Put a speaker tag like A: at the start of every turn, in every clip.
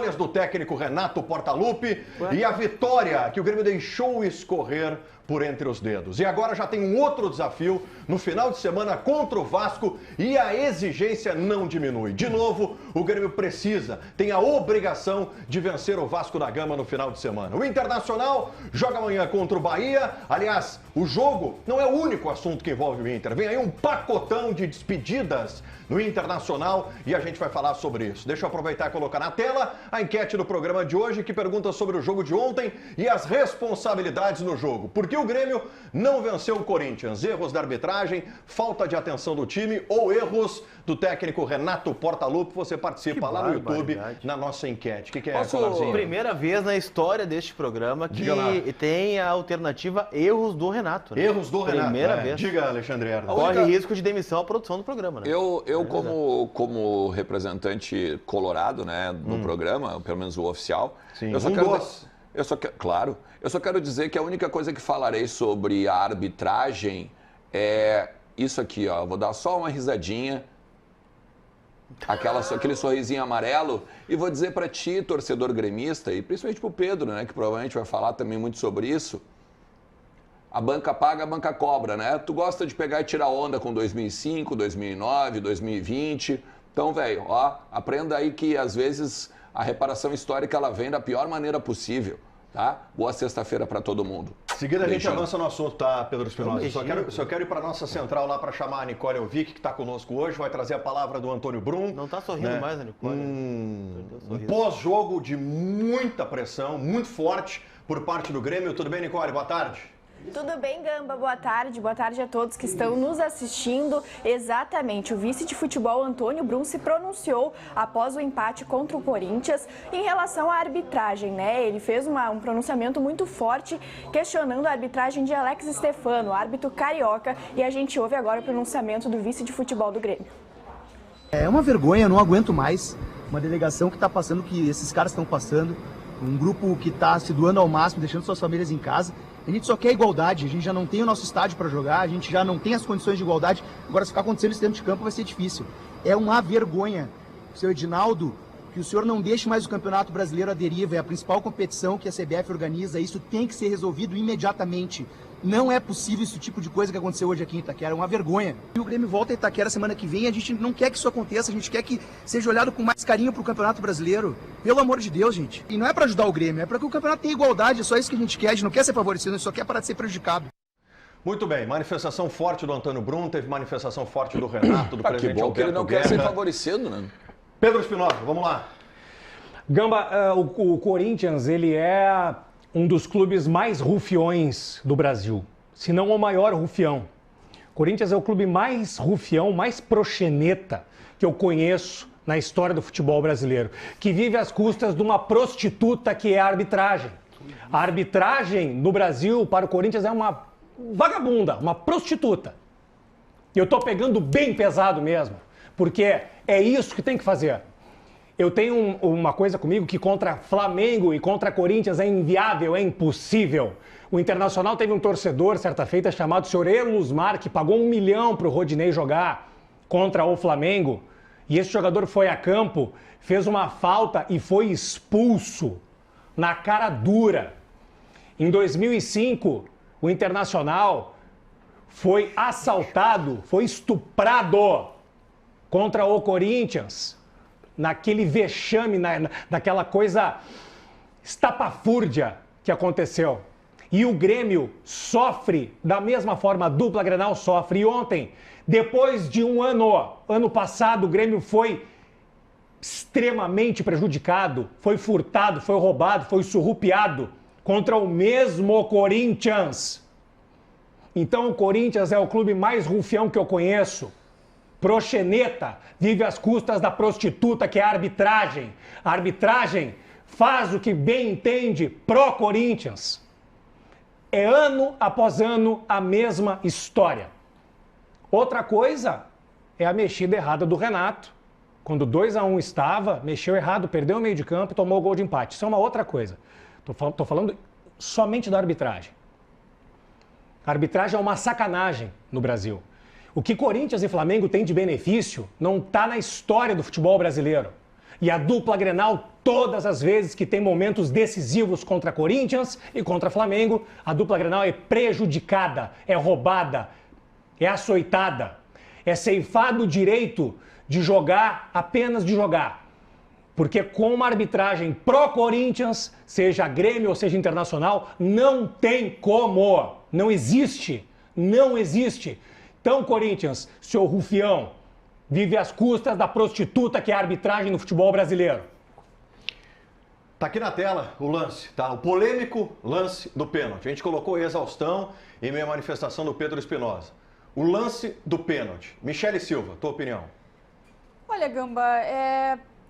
A: escolhas do técnico Renato Portaluppi e a vitória que o Grêmio deixou escorrer por entre os dedos. E agora já tem um outro desafio no final de semana contra o Vasco e a exigência não diminui. De novo, o Grêmio precisa, tem a obrigação de vencer o Vasco da Gama no final de semana. O Internacional joga amanhã contra o Bahia. Aliás, o jogo não é o único assunto que envolve o Inter. Vem aí um pacotão de despedidas no Internacional e a gente vai falar sobre isso. Deixa eu aproveitar e colocar na tela a enquete do programa de hoje que pergunta sobre o jogo de ontem e as responsabilidades no jogo. Por que o Grêmio não venceu o Corinthians? Erros da arbitragem, falta de atenção do time ou erros do técnico Renato Portaluppi? Você participa lá no YouTube na nossa enquete. O que é, Colarzinho?
B: Primeira vez na história deste programa que tem a alternativa erros do Renato. Né?
A: Erros do Renato.
B: Primeira vez.
A: Diga, Alexandre Herda.
B: Corre risco de demissão à produção do programa. Né?
C: Eu como representante colorado, né, no programa, pelo menos o oficial,
A: Sim,
C: eu só quero dizer que a única coisa que falarei sobre a arbitragem é isso aqui, ó. Vou dar só uma risadinha, aquele sorrisinho amarelo, e vou dizer para ti, torcedor gremista, e principalmente pro Pedro, né, que provavelmente vai falar também muito sobre isso. A banca paga, a banca cobra, né? Tu gosta de pegar e tirar onda com 2005, 2009, 2020. Então, velho, ó, aprenda aí que às vezes a reparação histórica ela vem da pior maneira possível, tá? Boa sexta-feira para todo mundo.
A: Seguida a gente avança no assunto, tá, Pedro Espinosa? Só quero ir para nossa central lá para chamar a Nicole Elvic, que está conosco hoje, vai trazer a palavra do Antônio Brum.
B: Não está sorrindo mais a Nicole.
A: Um pós-jogo de muita pressão, muito forte por parte do Grêmio. Tudo bem, Nicole? Boa tarde.
D: Tudo bem, Gamba? Boa tarde a todos que estão nos assistindo. Exatamente, o vice de futebol Antônio Brum se pronunciou após o empate contra o Corinthians em relação à arbitragem, né? Ele fez um pronunciamento muito forte questionando a arbitragem de Alex Stefano, árbitro carioca, e a gente ouve agora o pronunciamento do vice de futebol do Grêmio.
E: É uma vergonha, não aguento mais uma delegação que está passando o que esses caras estão passando, um grupo que está se doando ao máximo, deixando suas famílias em casa. A gente só quer igualdade, a gente já não tem o nosso estádio para jogar, a gente já não tem as condições de igualdade. Agora, se ficar acontecendo isso dentro de campo, vai ser difícil. É uma vergonha, seu Edinaldo, que o senhor não deixe mais o Campeonato Brasileiro à deriva. É a principal competição que a CBF organiza, isso tem que ser resolvido imediatamente. Não é possível esse tipo de coisa que aconteceu hoje aqui em Itaquera, é uma vergonha. E o Grêmio volta a Itaquera semana que vem, a gente não quer que isso aconteça, a gente quer que seja olhado com mais carinho pro Campeonato Brasileiro. Pelo amor de Deus, gente. E não é para ajudar o Grêmio, é para que o campeonato tenha igualdade, é só isso que a gente quer, a gente não quer ser favorecido, a gente só quer parar de ser prejudicado.
A: Muito bem, manifestação forte do Antônio Brum, teve manifestação forte do Renato, do presidente
C: que bom
A: Alberto
C: que ele não
A: Guerra.
C: quer ser favorecido, né?
A: Pedro Espinosa, vamos lá.
F: Gamba, o Corinthians, ele é um dos clubes mais rufiões do Brasil, se não o maior rufião. O Corinthians é o clube mais rufião, mais proxeneta que eu conheço na história do futebol brasileiro, que vive às custas de uma prostituta que é a arbitragem. A arbitragem no Brasil, para o Corinthians, é uma vagabunda, uma prostituta. E eu estou pegando bem pesado mesmo, porque é isso que tem que fazer. Eu tenho uma coisa comigo que contra Flamengo e contra Corinthians é inviável, é impossível. O Internacional teve um torcedor, certa feita, chamado Sr. Elusmar, que pagou 1 milhão para o Rodinei jogar contra o Flamengo. E esse jogador foi a campo, fez uma falta e foi expulso na cara dura. Em 2005, o Internacional foi assaltado, foi estuprado contra o Corinthians, naquele vexame, naquela coisa estapafúrdia que aconteceu. E o Grêmio sofre da mesma forma, a dupla Grenal sofre. E ontem, depois de um ano passado, o Grêmio foi extremamente prejudicado, foi furtado, foi roubado, foi surrupiado contra o mesmo Corinthians. Então o Corinthians é o clube mais rufião que eu conheço. Proxeneta, vive às custas da prostituta que é a arbitragem. A arbitragem faz o que bem entende pró-Corinthians. É ano após ano a mesma história. Outra coisa é a mexida errada do Renato. Quando 2-1 estava, mexeu errado, perdeu o meio de campo e tomou o gol de empate. Isso é uma outra coisa. Tô falando somente da arbitragem. A arbitragem é uma sacanagem no Brasil. O que Corinthians e Flamengo têm de benefício não está na história do futebol brasileiro. E a dupla Grenal, todas as vezes que tem momentos decisivos contra Corinthians e contra Flamengo, a dupla Grenal é prejudicada, é roubada, é açoitada, é ceifado o direito de jogar, apenas de jogar. Porque com uma arbitragem pró-Corinthians, seja Grêmio ou seja Internacional, não tem como, não existe, não existe. Então, Corinthians, seu rufião, vive às custas da prostituta que é a arbitragem no futebol brasileiro.
A: Tá aqui na tela o lance, tá? O polêmico lance do pênalti. A gente colocou exaustão em meio à manifestação do Pedro Espinosa. O lance do pênalti. Michele Silva, tua opinião?
G: Olha, Gamba,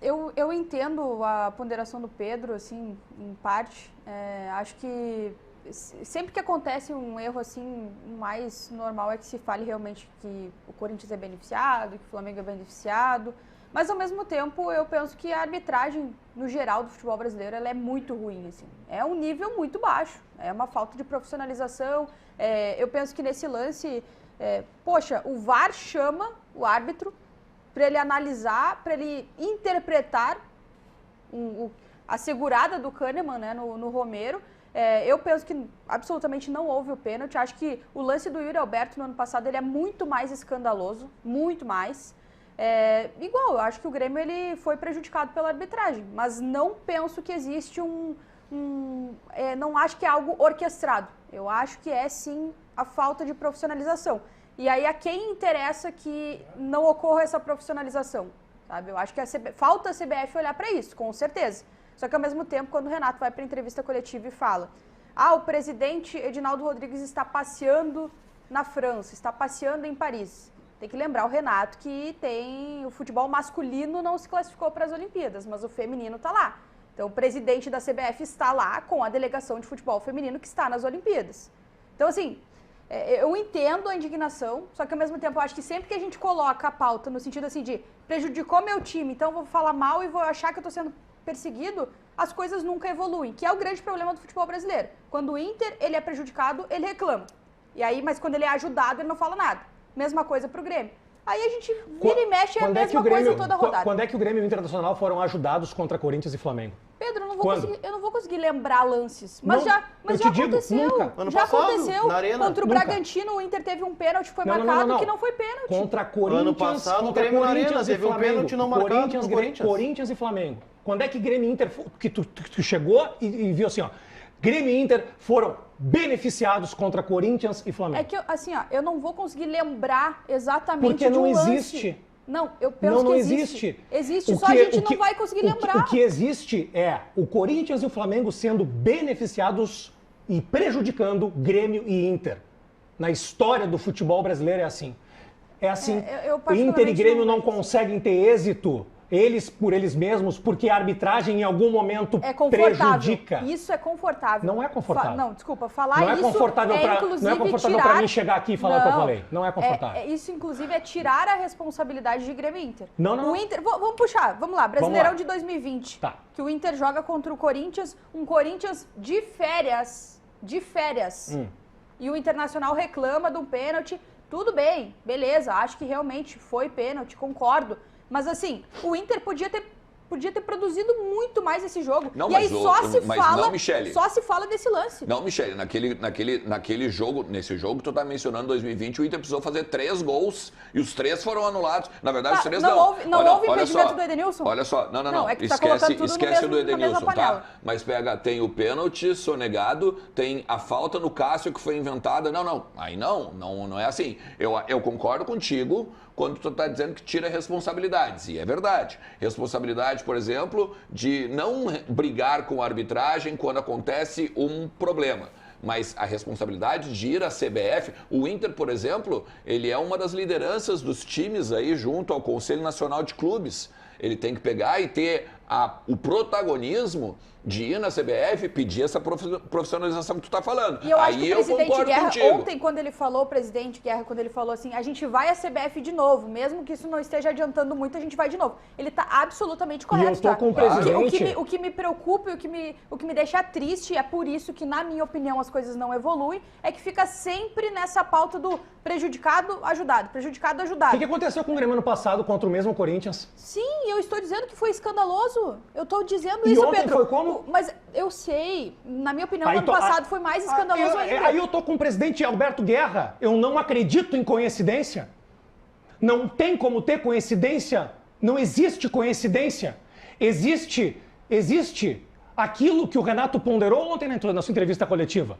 G: eu entendo a ponderação do Pedro, assim, em parte. Acho que sempre que acontece um erro assim, o mais normal é que se fale realmente que o Corinthians é beneficiado, que o Flamengo é beneficiado. Mas, ao mesmo tempo, eu penso que a arbitragem, no geral, do futebol brasileiro, ela é muito ruim, assim. É um nível muito baixo, é uma falta de profissionalização. Eu penso que nesse lance, poxa, o VAR chama o árbitro para ele analisar, para ele interpretar a segurada do Kahneman, né, no Romero. Eu penso que absolutamente não houve o pênalti. Acho que o lance do Yuri Alberto no ano passado ele é muito mais escandaloso, muito mais. Igual, eu acho que o Grêmio ele foi prejudicado pela arbitragem, mas não penso que existe não acho que é algo orquestrado. Eu acho que é sim a falta de profissionalização. E aí a quem interessa que não ocorra essa profissionalização, sabe? Eu acho que falta a CBF olhar para isso, com certeza. Só que ao mesmo tempo, quando o Renato vai para a entrevista coletiva e fala: o presidente Edinaldo Rodrigues está passeando na França, está passeando em Paris. Tem que lembrar o Renato que o futebol masculino não se classificou para as Olimpíadas, mas o feminino está lá. Então o presidente da CBF está lá com a delegação de futebol feminino que está nas Olimpíadas. Então assim, eu entendo a indignação, só que ao mesmo tempo eu acho que sempre que a gente coloca a pauta no sentido assim de prejudicou meu time, então eu vou falar mal e vou achar que eu estou sendo perseguido, as coisas nunca evoluem, que é o grande problema do futebol brasileiro. Quando o Inter ele é prejudicado, ele reclama. E aí, mas quando ele é ajudado, ele não fala nada. Mesma coisa pro Grêmio. Aí a gente vira e mexe, é a mesma coisa toda rodada.
F: Quando é que o Grêmio e o Internacional foram ajudados contra Corinthians e Flamengo?
G: Pedro, eu não vou conseguir lembrar lances. Mas já aconteceu.
F: Nunca.
B: Ano
G: já
B: passado,
G: aconteceu.
B: na Arena.
G: Contra o Bragantino, o Inter teve um pênalti que foi marcado que não foi pênalti.
F: Contra Corinthians,
B: ano passado,
F: contra
B: o Grêmio na
F: Corinthians
B: Arena,
F: e
B: teve um
F: Flamengo.
B: pênalti não marcado pro Corinthians.
F: Corinthians e Flamengo. Quando é que Grêmio e Inter, que tu chegou e viu assim, ó, Grêmio e Inter foram beneficiados contra Corinthians e Flamengo?
G: É que, assim, ó, eu não vou conseguir lembrar exatamente
F: porque não
G: de um lance.
F: existe.
G: Não, eu penso
F: não
G: que
F: existe.
G: Existe, só a gente não vai conseguir lembrar.
F: O que existe é o Corinthians e o Flamengo sendo beneficiados e prejudicando Grêmio e Inter. Na história do futebol brasileiro é assim. É assim. Inter e Grêmio não conseguem ter êxito eles por eles mesmos, porque a arbitragem em algum momento prejudica.
G: Isso é confortável.
F: Não é confortável.
G: Não, desculpa, falar
F: não
G: isso
F: não é confortável para mim chegar aqui e falar o que eu falei. Não é confortável.
G: Isso, inclusive, é tirar a responsabilidade de Grêmio e Inter.
F: Não.
G: O Inter, vamos puxar, vamos lá. Brasileirão de 2020.
F: Tá.
G: Que o Inter joga contra o Corinthians, um Corinthians de férias. E o Internacional reclama de um pênalti. Tudo bem, beleza, acho que realmente foi pênalti, concordo. Mas assim, o Inter podia ter produzido muito mais esse jogo.
C: Não,
G: e aí
C: só
G: se fala desse lance.
C: Não, Michele, naquele jogo, nesse jogo que tu tá mencionando, 2020, o Inter precisou fazer 3 gols e os 3 foram anulados. Na verdade, os 3 não.
G: Não houve impedimento do Edenilson?
C: Olha só, não.
G: É que tu tá colocando tudo
C: esquece do Edenilson,
G: tá?
C: Mas tem o pênalti sonegado, tem a falta no Cássio que foi inventada. Não. Aí não é assim. Eu concordo contigo quando tu está dizendo que tira responsabilidades, e é verdade. Responsabilidade, por exemplo, de não brigar com a arbitragem quando acontece um problema. Mas a responsabilidade de ir à CBF, o Inter, por exemplo, ele é uma das lideranças dos times aí junto ao Conselho Nacional de Clubes. Ele tem que pegar e ter o protagonismo de ir na CBF e pedir essa profissionalização que tu está falando.
G: E eu acho que o
C: eu
G: presidente
C: concordo
G: Guerra,
C: contigo.
G: ontem, quando ele falou, o presidente Guerra, quando ele falou assim, a gente vai à CBF de novo, mesmo que isso não esteja adiantando muito, a gente vai de novo. Ele está absolutamente correto.
F: E eu tô com o presidente.
G: O que me preocupa e o que me deixa triste, é por isso que, na minha opinião, as coisas não evoluem, é que fica sempre nessa pauta do prejudicado, ajudado, prejudicado, ajudado.
F: O que aconteceu com o Grêmio ano passado contra o mesmo Corinthians?
G: Sim, eu estou dizendo que foi escandaloso. Eu estou dizendo
F: E
G: isso,
F: ontem
G: Pedro.
F: foi como?
G: Mas eu sei. Na minha opinião,
F: Aí
G: ano passado foi mais escandaloso ainda.
F: Aí eu tô com o presidente Alberto Guerra. Eu não acredito em coincidência. Não tem como ter coincidência. Não existe coincidência. Existe aquilo que o Renato ponderou ontem na sua entrevista coletiva.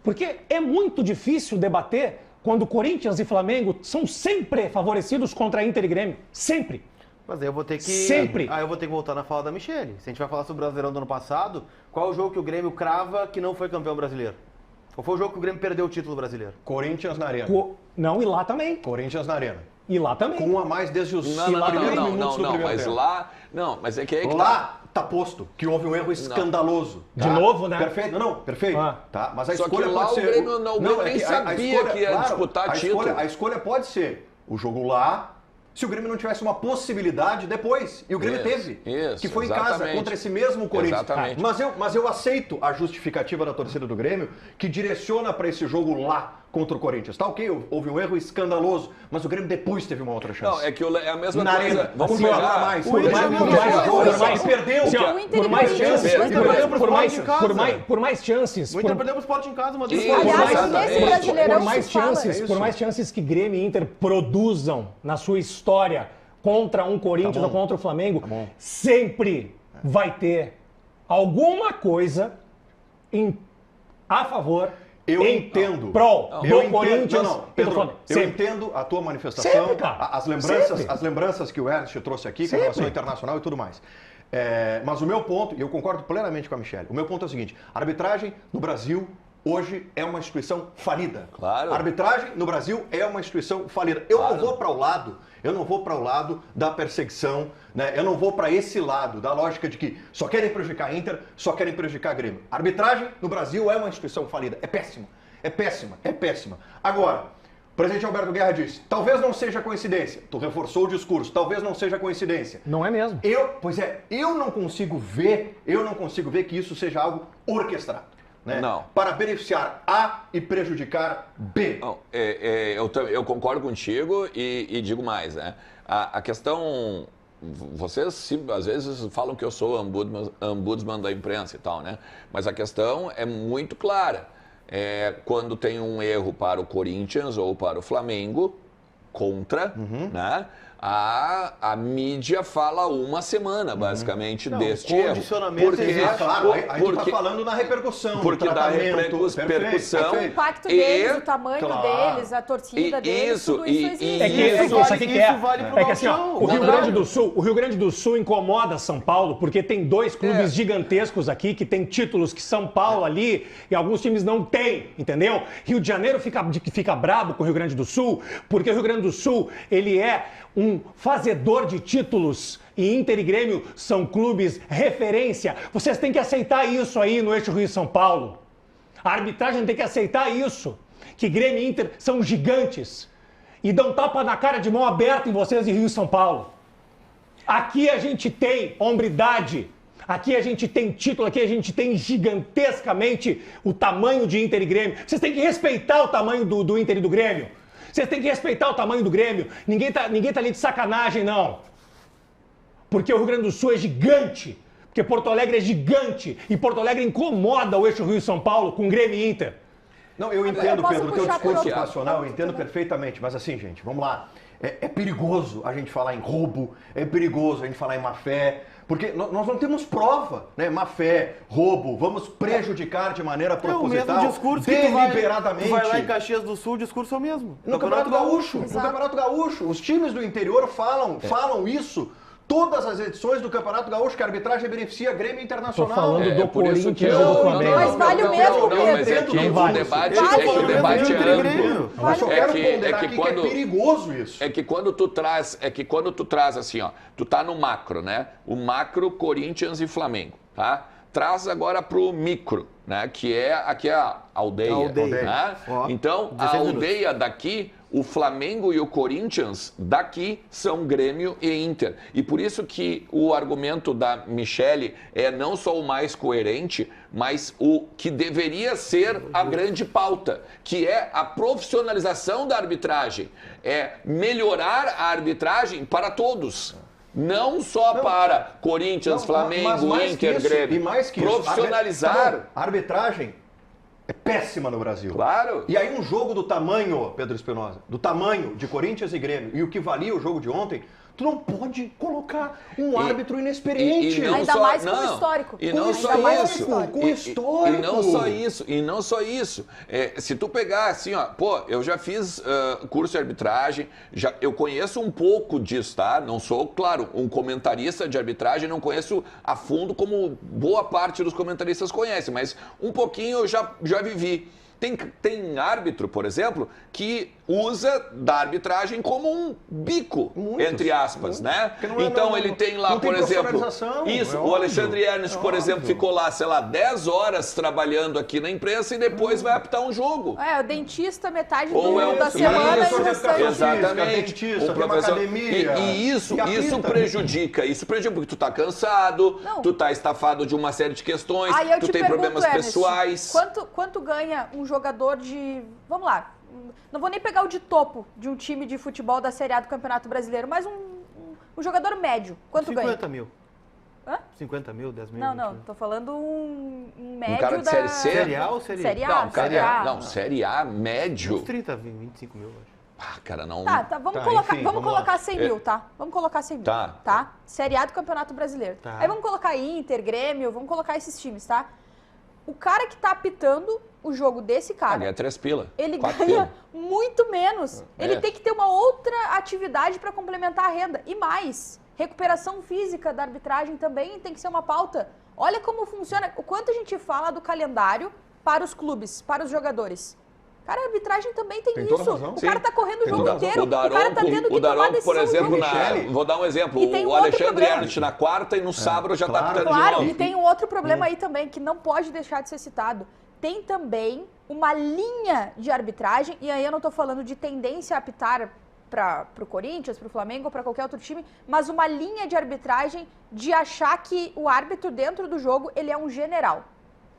F: Porque é muito difícil debater quando Corinthians e Flamengo são sempre favorecidos contra Inter e Grêmio. Sempre.
B: Mas aí eu vou ter que...
F: Sempre.
B: Aí eu vou ter que voltar na fala da Michele. Se a gente vai falar sobre o Brasileirão do ano passado, qual é o jogo que o Grêmio crava que não foi campeão brasileiro? Qual foi o jogo que o Grêmio perdeu o título brasileiro?
A: Corinthians na Arena.
F: Não, e lá também.
A: Corinthians na Arena.
F: E lá também.
A: Com um a mais desde os
C: Não,
A: primeiros minutos do primeiro
C: mas
A: tempo.
C: lá... Não, mas é que aí que
A: Lá tá posto que houve um erro escandaloso.
F: De novo, né?
A: Perfeito, não, perfeito.
F: Ah.
A: Tá? Mas a
C: Só que
A: escolha
C: lá
A: pode
C: o
A: ser...
C: Grêmio não- o Grêmio
A: é
C: nem
A: que
C: sabia que ia disputar título.
A: A escolha pode ser o jogo lá, se o Grêmio não tivesse uma possibilidade depois. E o Grêmio
C: Isso,
A: teve.
C: isso,
A: Que foi em casa
C: exatamente.
A: contra esse mesmo Corinthians.
C: Exatamente.
A: Mas eu aceito a justificativa da torcida do Grêmio que direciona para esse jogo lá contra o Corinthians. Tá ok, houve um erro escandaloso, mas o Grêmio depois teve uma outra chance.
C: Não, é que é a mesma
A: Na
C: coisa.
A: Arena,
C: Vamos
A: por
C: pegar...
A: mais,
F: Por mais chances.
B: O Inter perdeu pro Sport em casa, mas...
C: Isso,
G: Aliás,
C: exatamente.
G: nesse Brasileirão se fala.
F: Por mais chances que Grêmio e Inter produzam na sua história contra um Corinthians ou contra o Flamengo, sempre vai ter alguma coisa a favor.
A: Eu entendo.
F: Prol
A: Eu
F: do Corinthians.
A: Não,
F: e do
A: Pedro,
F: Flamengo.
A: eu
F: Sempre.
A: entendo a tua manifestação,
F: Sempre, cara.
A: as lembranças que o Ernst trouxe aqui com relação ao internacional e tudo mais. Mas o meu ponto, e eu concordo plenamente com a Michele, o meu ponto é o seguinte: a arbitragem no Brasil hoje é uma instituição falida.
C: Claro.
A: A arbitragem no Brasil é uma instituição falida. Eu não vou para o lado da perseguição, né? Eu não vou para esse lado da lógica de que só querem prejudicar a Inter, só querem prejudicar a Grêmio. A arbitragem no Brasil é uma instituição falida. É péssima. É péssima. É péssima. Agora, o presidente Alberto Guerra disse, talvez não seja coincidência. Tu reforçou o discurso, talvez não seja coincidência.
F: Não é mesmo.
A: Eu não consigo ver que isso seja algo orquestrado. Né?
C: Não.
A: Para beneficiar A e prejudicar B.
C: Não, eu concordo contigo e digo mais, né? A questão... Vocês às vezes falam que eu sou ombudsman da imprensa e tal, né? Mas a questão é muito clara. Quando tem um erro para o Corinthians ou para o Flamengo, contra, né? A mídia fala uma semana, basicamente, deste erro.
B: Condicionamento
A: Claro, a gente está falando na repercussão,
C: porque dá repercussão.
G: O impacto deles, o tamanho deles, a torcida deles, tudo isso existe.
F: É que isso
B: vale pro
F: é que assim, ó,
B: Gauchão.
F: o Rio Grande do Sul incomoda São Paulo porque tem dois clubes gigantescos aqui que tem títulos que São Paulo ali e alguns times não têm, entendeu? Rio de Janeiro fica brabo com o Rio Grande do Sul porque o Rio Grande do Sul, ele é um fazedor de títulos e Inter e Grêmio são clubes referência. Vocês têm que aceitar isso aí no eixo Rio-São Paulo. A arbitragem tem que aceitar isso. Que Grêmio e Inter são gigantes e dão tapa na cara de mão aberta em vocês em Rio e São Paulo. Aqui a gente tem hombridade. Aqui a gente tem título, aqui a gente tem gigantescamente o tamanho de Inter e Grêmio. Vocês têm que respeitar o tamanho do Inter e do Grêmio. Vocês têm que respeitar o tamanho do Grêmio. Ninguém tá ali de sacanagem, não. Porque o Rio Grande do Sul é gigante. Porque Porto Alegre é gigante. E Porto Alegre incomoda o eixo Rio-São Paulo com Grêmio e Inter.
A: Não, eu entendo, Pedro, o teu discurso
G: puxar
A: nacional, eu entendo perfeitamente. Mas assim, gente, vamos lá. É perigoso a gente falar em roubo, é perigoso a gente falar em má-fé, porque nós não temos prova, né? Má-fé, roubo, vamos prejudicar de maneira proposital,
B: o mesmo discurso
A: deliberadamente.
B: Que tu vai lá em Caxias do Sul, o discurso é o mesmo.
A: No Campeonato Gaúcho, os times do interior falam isso todas as edições do Campeonato Gaúcho que a arbitragem beneficia Grêmio Internacional.
F: Tô falando do
C: por isso
F: Corinthians
C: que
F: e do Flamengo.
G: Mas vale o mesmo,
C: Não, mas é
G: Pedro.
C: que
A: Não
C: o
A: vale.
C: debate
G: Vale.
C: é que o debate é
B: Grêmio.
C: amplo.
A: Mas eu quero
C: É
A: ponderar
C: que
A: aqui
C: quando-
A: que é perigoso isso.
C: É que quando tu traz assim, ó, tu tá no macro, né? O macro, Corinthians e Flamengo, tá? Traz agora pro micro, né? Que é aqui a aldeia.
B: Aldeia.
C: Né?
B: Ó,
C: Então, a
B: 16 minutos.
C: aldeia daqui, o Flamengo e o Corinthians daqui são Grêmio e Inter. E por isso que o argumento da Michele é não só o mais coerente, mas o que deveria ser a grande pauta, que é a profissionalização da arbitragem. É melhorar a arbitragem para todos. Não só para Corinthians,
A: Não,
C: Flamengo,
A: mas mais que
C: Inter,
A: isso,
C: Grêmio.
A: E mais que
C: Profissionalizar.
A: Isso. Tá bom, a arbitragem é péssima no Brasil.
C: Claro.
A: E aí um jogo do tamanho, Pedro Espinosa, do tamanho de Corinthians e Grêmio, e o que valia o jogo de ontem, tu não pode colocar um árbitro inexperiente.
C: não
G: Ainda mais com o histórico.
C: E não
G: Ainda
C: só
G: mais
C: isso.
G: com
A: histórico.
C: E não só isso. Se tu pegar assim, ó, pô, eu já fiz curso de arbitragem, eu conheço um pouco disso, tá? Não sou, claro, um comentarista de arbitragem, não conheço a fundo como boa parte dos comentaristas conhecem, mas um pouquinho eu já vivi. Tem árbitro, por exemplo, que usa da arbitragem como um bico,
A: Muitos,
C: entre aspas, né?
A: Porque não é-
C: Então
A: não-
C: ele tem lá,
A: não tem
C: por exemplo,
A: profissionalização,
C: isso,
A: é
C: o
A: óbvio,
C: Alexandre Ernest, por exemplo,
A: óbvio.
C: ficou lá, sei lá, 10 horas trabalhando aqui na imprensa e depois vai apitar um jogo.
G: É, o dentista, metade
C: Ou é um
G: da semana e o
A: professor de
G: restante.
A: educação física,
C: Exatamente.
A: dentista,
C: Um
A: tem uma academia.
C: E isso
A: apita.
C: prejudica, porque tu tá cansado,
G: Não.
C: tu tá estafado de uma série de questões,
G: Aí eu
C: tu
G: te
C: tem
G: pergunto,
C: problemas
G: Ernest,
C: pessoais.
G: Quanto ganha um jogador de... Vamos lá, não vou nem pegar o de topo de um time de futebol da Série A do Campeonato Brasileiro, mas um jogador médio, quanto
B: 50
G: ganha?
B: mil.
G: Hã?
B: 50 mil, 10 mil?
G: Não,
B: 20
G: não,
B: mil.
G: tô falando um médio
C: cara de
G: da...
C: Série C?
B: Série A ou Série A?
G: Série A,
C: Não,
G: Série
C: cara,
G: A.
C: não, Série A médio.
B: Uns 30 mil, 25 mil, acho.
C: Ah, cara, não.
G: Tá, vamos
A: Tá,
G: colocar,
A: enfim,
G: vamos
A: vamos
G: colocar
A: lá.
G: 100 mil, tá? Vamos colocar 100 mil,
C: Tá.
G: Série A do Campeonato Brasileiro.
B: Tá.
G: Aí vamos colocar Inter, Grêmio, vamos colocar esses times, tá? O cara que tá apitando o jogo desse cara,
C: Ganha 3 pila.
G: ele
C: 4
G: ganha
C: pila.
G: muito menos. Ele tem que ter uma outra atividade para complementar a renda. E mais, recuperação física da arbitragem também tem que ser uma pauta. Olha como funciona, o quanto a gente fala do calendário para os clubes, para os jogadores. Cara, a arbitragem também tem
A: Tem toda
G: isso.
A: razão.
G: O cara tá correndo o
A: Tem
G: jogo
A: toda razão.
G: inteiro.
C: O Daronco,
G: cara tá tendo que tomar decisão
C: por exemplo,
G: no jogo inteiro.
C: vou dar um exemplo.
G: E tem um
C: O
G: outro
C: Alexandre
G: problema.
C: Ernest na quarta e no sábado já
A: claro,
C: tá pitando
G: Claro,
C: de
G: e
C: novo.
G: tem um outro problema aí também, que não pode deixar de ser citado. Tem também uma linha de arbitragem, e aí eu não tô falando de tendência a apitar para o Corinthians, para o Flamengo ou para qualquer outro time, mas uma linha de arbitragem de achar que o árbitro dentro do jogo, ele é um general.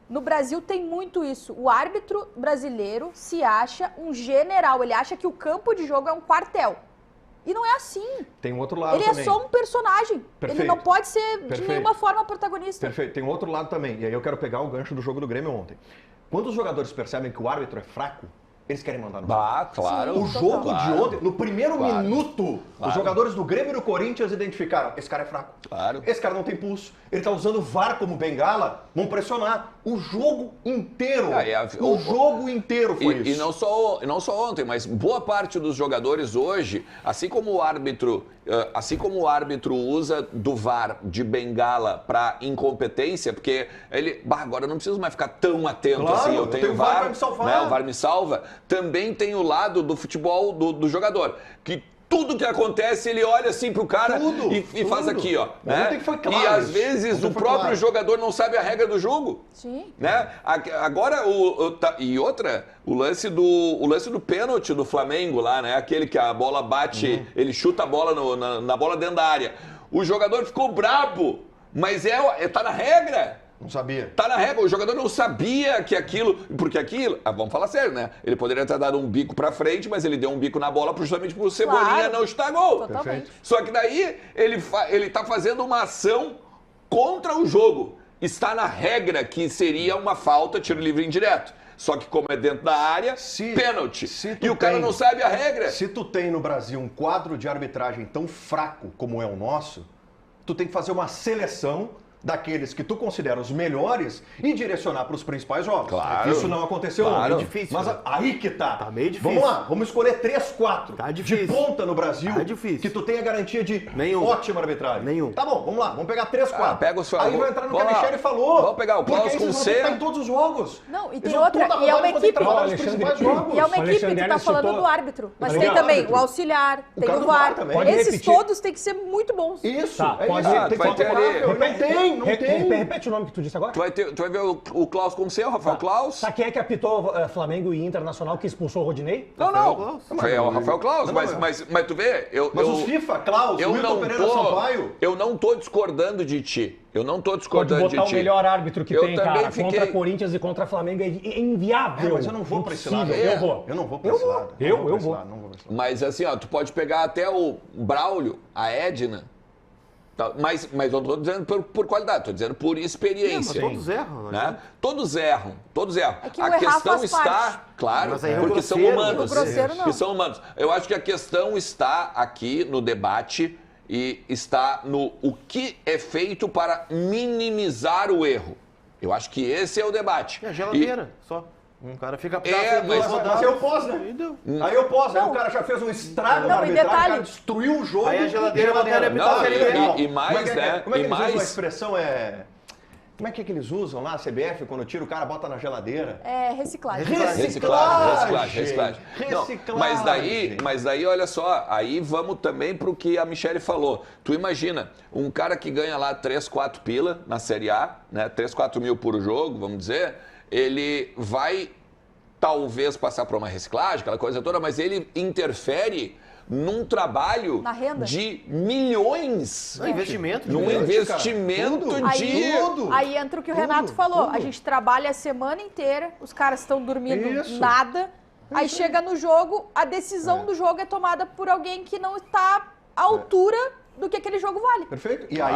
G: No Brasil tem muito isso. O árbitro brasileiro se acha um general, ele acha que o campo de jogo é um quartel. E não é assim.
A: Tem um outro lado
G: Ele
A: também.
G: é só um personagem.
A: Perfeito.
G: Ele não pode ser de
A: Perfeito.
G: nenhuma forma protagonista.
A: Perfeito. Tem um outro lado também. E aí eu quero pegar o gancho do jogo do Grêmio ontem. Quando os jogadores percebem que o árbitro é fraco, eles querem mandar no jogo.
C: Bah, claro.
A: O jogo de
C: Claro.
A: ontem, no primeiro
C: Claro.
A: minuto,
C: Claro.
A: os jogadores do Grêmio e do Corinthians identificaram: esse cara é fraco.
C: Claro.
A: Esse cara não tem pulso. Ele tá usando o VAR como bengala, vão pressionar. O jogo inteiro. O jogo inteiro foi
C: E
A: isso.
C: não só ontem, mas boa parte dos jogadores hoje, assim como o árbitro usa do VAR de bengala para incompetência, porque ele, agora eu não preciso mais ficar tão atento
A: Claro,
C: assim, eu
A: eu
C: tenho
A: tenho
C: o
A: VAR,
C: VAR,
A: vai me salvar.
C: né, o VAR me salva. Também tem o lado do futebol do jogador, que tudo que acontece, ele olha assim pro cara
A: Tudo,
C: e faz
A: tudo.
C: aqui, ó. Né?
A: Ontem foi claro
C: E às
A: isso.
C: vezes
A: Ontem
C: o
A: foi
C: próprio
A: claro.
C: jogador não sabe a regra do jogo.
G: Sim.
C: Né? Agora, o lance do pênalti do Flamengo lá, né? Aquele que a bola bate, ele chuta a bola na bola dentro da área. O jogador ficou brabo, mas tá na regra.
A: Não sabia.
C: Tá na regra, o jogador não sabia que aquilo, porque aquilo, vamos falar sério, né? Ele poderia ter dado um bico pra frente, mas ele deu um bico na bola justamente pro Cebolinha
G: Claro.
C: não chutar gol.
G: Totalmente.
C: Só que daí ele tá fazendo uma ação contra o jogo. Está na regra que seria uma falta, tiro livre indireto. Só que como é dentro da área, pênalti. E o cara não sabe a regra.
A: Se tu tem no Brasil um quadro de arbitragem tão fraco como é o nosso, tu tem que fazer uma seleção daqueles que tu considera os melhores e direcionar para os principais jogos.
C: Claro.
A: Isso não aconteceu,
C: Claro.
A: não.
B: É difícil,
A: Mas
B: né?
A: aí que tá.
B: Tá meio difícil.
A: Vamos lá, vamos escolher 3, 4
B: Tá
A: de
B: difícil.
A: ponta no Brasil
B: Tá difícil.
A: que tu tenha garantia de
B: Nenhum.
A: ótima arbitragem.
B: Nenhum.
A: Tá bom, vamos lá, vamos pegar 3, 4.
C: pega o seu-
A: Aí vai entrar no que a
C: Vamos lá.
A: Michele falou.
C: Vamos pegar o Klaus
A: porque
C: com
A: esses vão
C: C.
A: ter que estar em todos os jogos.
G: Não, e
A: Eles
G: tem
A: vão
G: outra,
A: toda
G: e é
A: rodada
G: uma
A: vão ter que
G: equipe.
A: trabalhar nos
F: Alexandre,
A: principais jogos.
G: E é uma
F: O
G: equipe, tu
F: Alexandre
G: tá falando
F: citou-
G: do árbitro. Mas
A: Mas
G: tem
A: o
G: também
A: árbitro.
G: o auxiliar, tem
A: cara
G: o
A: do
G: VAR.
A: VAR também.
F: Pode
G: Esses
F: repetir.
G: todos têm que ser muito bons.
A: Isso,
F: Tá,
A: é
F: pode-
A: isso.
C: Ah,
A: Tem
C: vai
A: falta
C: ter ali-
A: favorável. Não tem.
F: Repete o nome que tu disse agora.
C: Tu vai ver o Klaus com C, o Rafael Klaus?
F: Sabe quem é que apitou Flamengo e Internacional que expulsou o Rodinei?
C: Não,
B: Rafael
C: não.
B: Klaus.
C: Foi o Rafael Klaus,
A: Não,
C: mas tu vê,
A: Mas os FIFA, Klaus,
C: eu
A: Wilton
C: não
A: Pereira
C: tô,
A: Sampaio.
C: eu não tô discordando de ti. Eu não tô
F: Pode
C: discordando de
F: botar o
C: ti.
F: melhor árbitro que
C: Eu
F: tem,
C: também
F: cara.
C: fiquei-
F: Contra Corinthians e contra Flamengo é inviável.
A: Mas eu não vou pra esse lado.
F: Impossível. Eu vou.
A: Eu não vou pra
F: Eu
A: esse
F: vou.
A: lado.
F: Eu
A: Não pra esse
F: vou.
A: lado, não vou pra esse lado.
C: Mas assim, ó, tu pode pegar até o Braulio, a Edna, tá, mas eu não tô dizendo por qualidade, tô dizendo por experiência.
B: Mas todos erram,
C: Né? Todos erram, todos erram.
G: É que o
C: A
G: errar
C: questão
G: faz
C: está,
G: parte.
C: claro,
B: Mas aí erro
C: porque são
B: grosseiro,
C: humanos.
G: erro grosseiro não.
C: Que são humanos. Eu acho que a questão está aqui no debate e está no o que é feito para minimizar o erro. Eu acho que esse é o debate.
B: É a geladeira, só. Um cara fica
A: Mas eu posso, né?
B: Aí deu.
A: Aí eu posso. Aí
G: Não.
A: o cara já fez um estrago na
G: Não, e
A: arbitragem, o
G: detalhe.
A: cara destruiu o jogo.
B: Aí a geladeira
A: e
B: não quer apitar,
C: Não,
B: quer liberar.
C: e mais,
A: Como é que
C: né?
A: Como é que
C: E
A: eles usam a
C: mais,
A: expressão? Como é que eles usam lá, a CBF, quando tira o cara, bota na geladeira?
G: É reciclagem.
C: reciclagem. Não,
A: Reciclagem.
C: mas daí, olha só, aí vamos também pro que a Michele falou. Tu imagina, um cara que ganha lá 3, 4 pila na Série A, né? 3, 4 mil por jogo, vamos dizer, ele vai talvez passar por uma reciclagem, aquela coisa toda, mas ele interfere num trabalho
G: Na renda.
C: de milhões.
B: Não, investimento.
C: Num
A: Gente,
C: investimento
A: cara,
C: de...
G: Aí entra o que o Renato falou. A gente trabalha a semana inteira, os caras estão dormindo
A: Isso.
G: nada. Aí chega no jogo, a decisão do jogo é tomada por alguém que não está à altura do que aquele jogo vale.
A: Perfeito? E
C: Claro.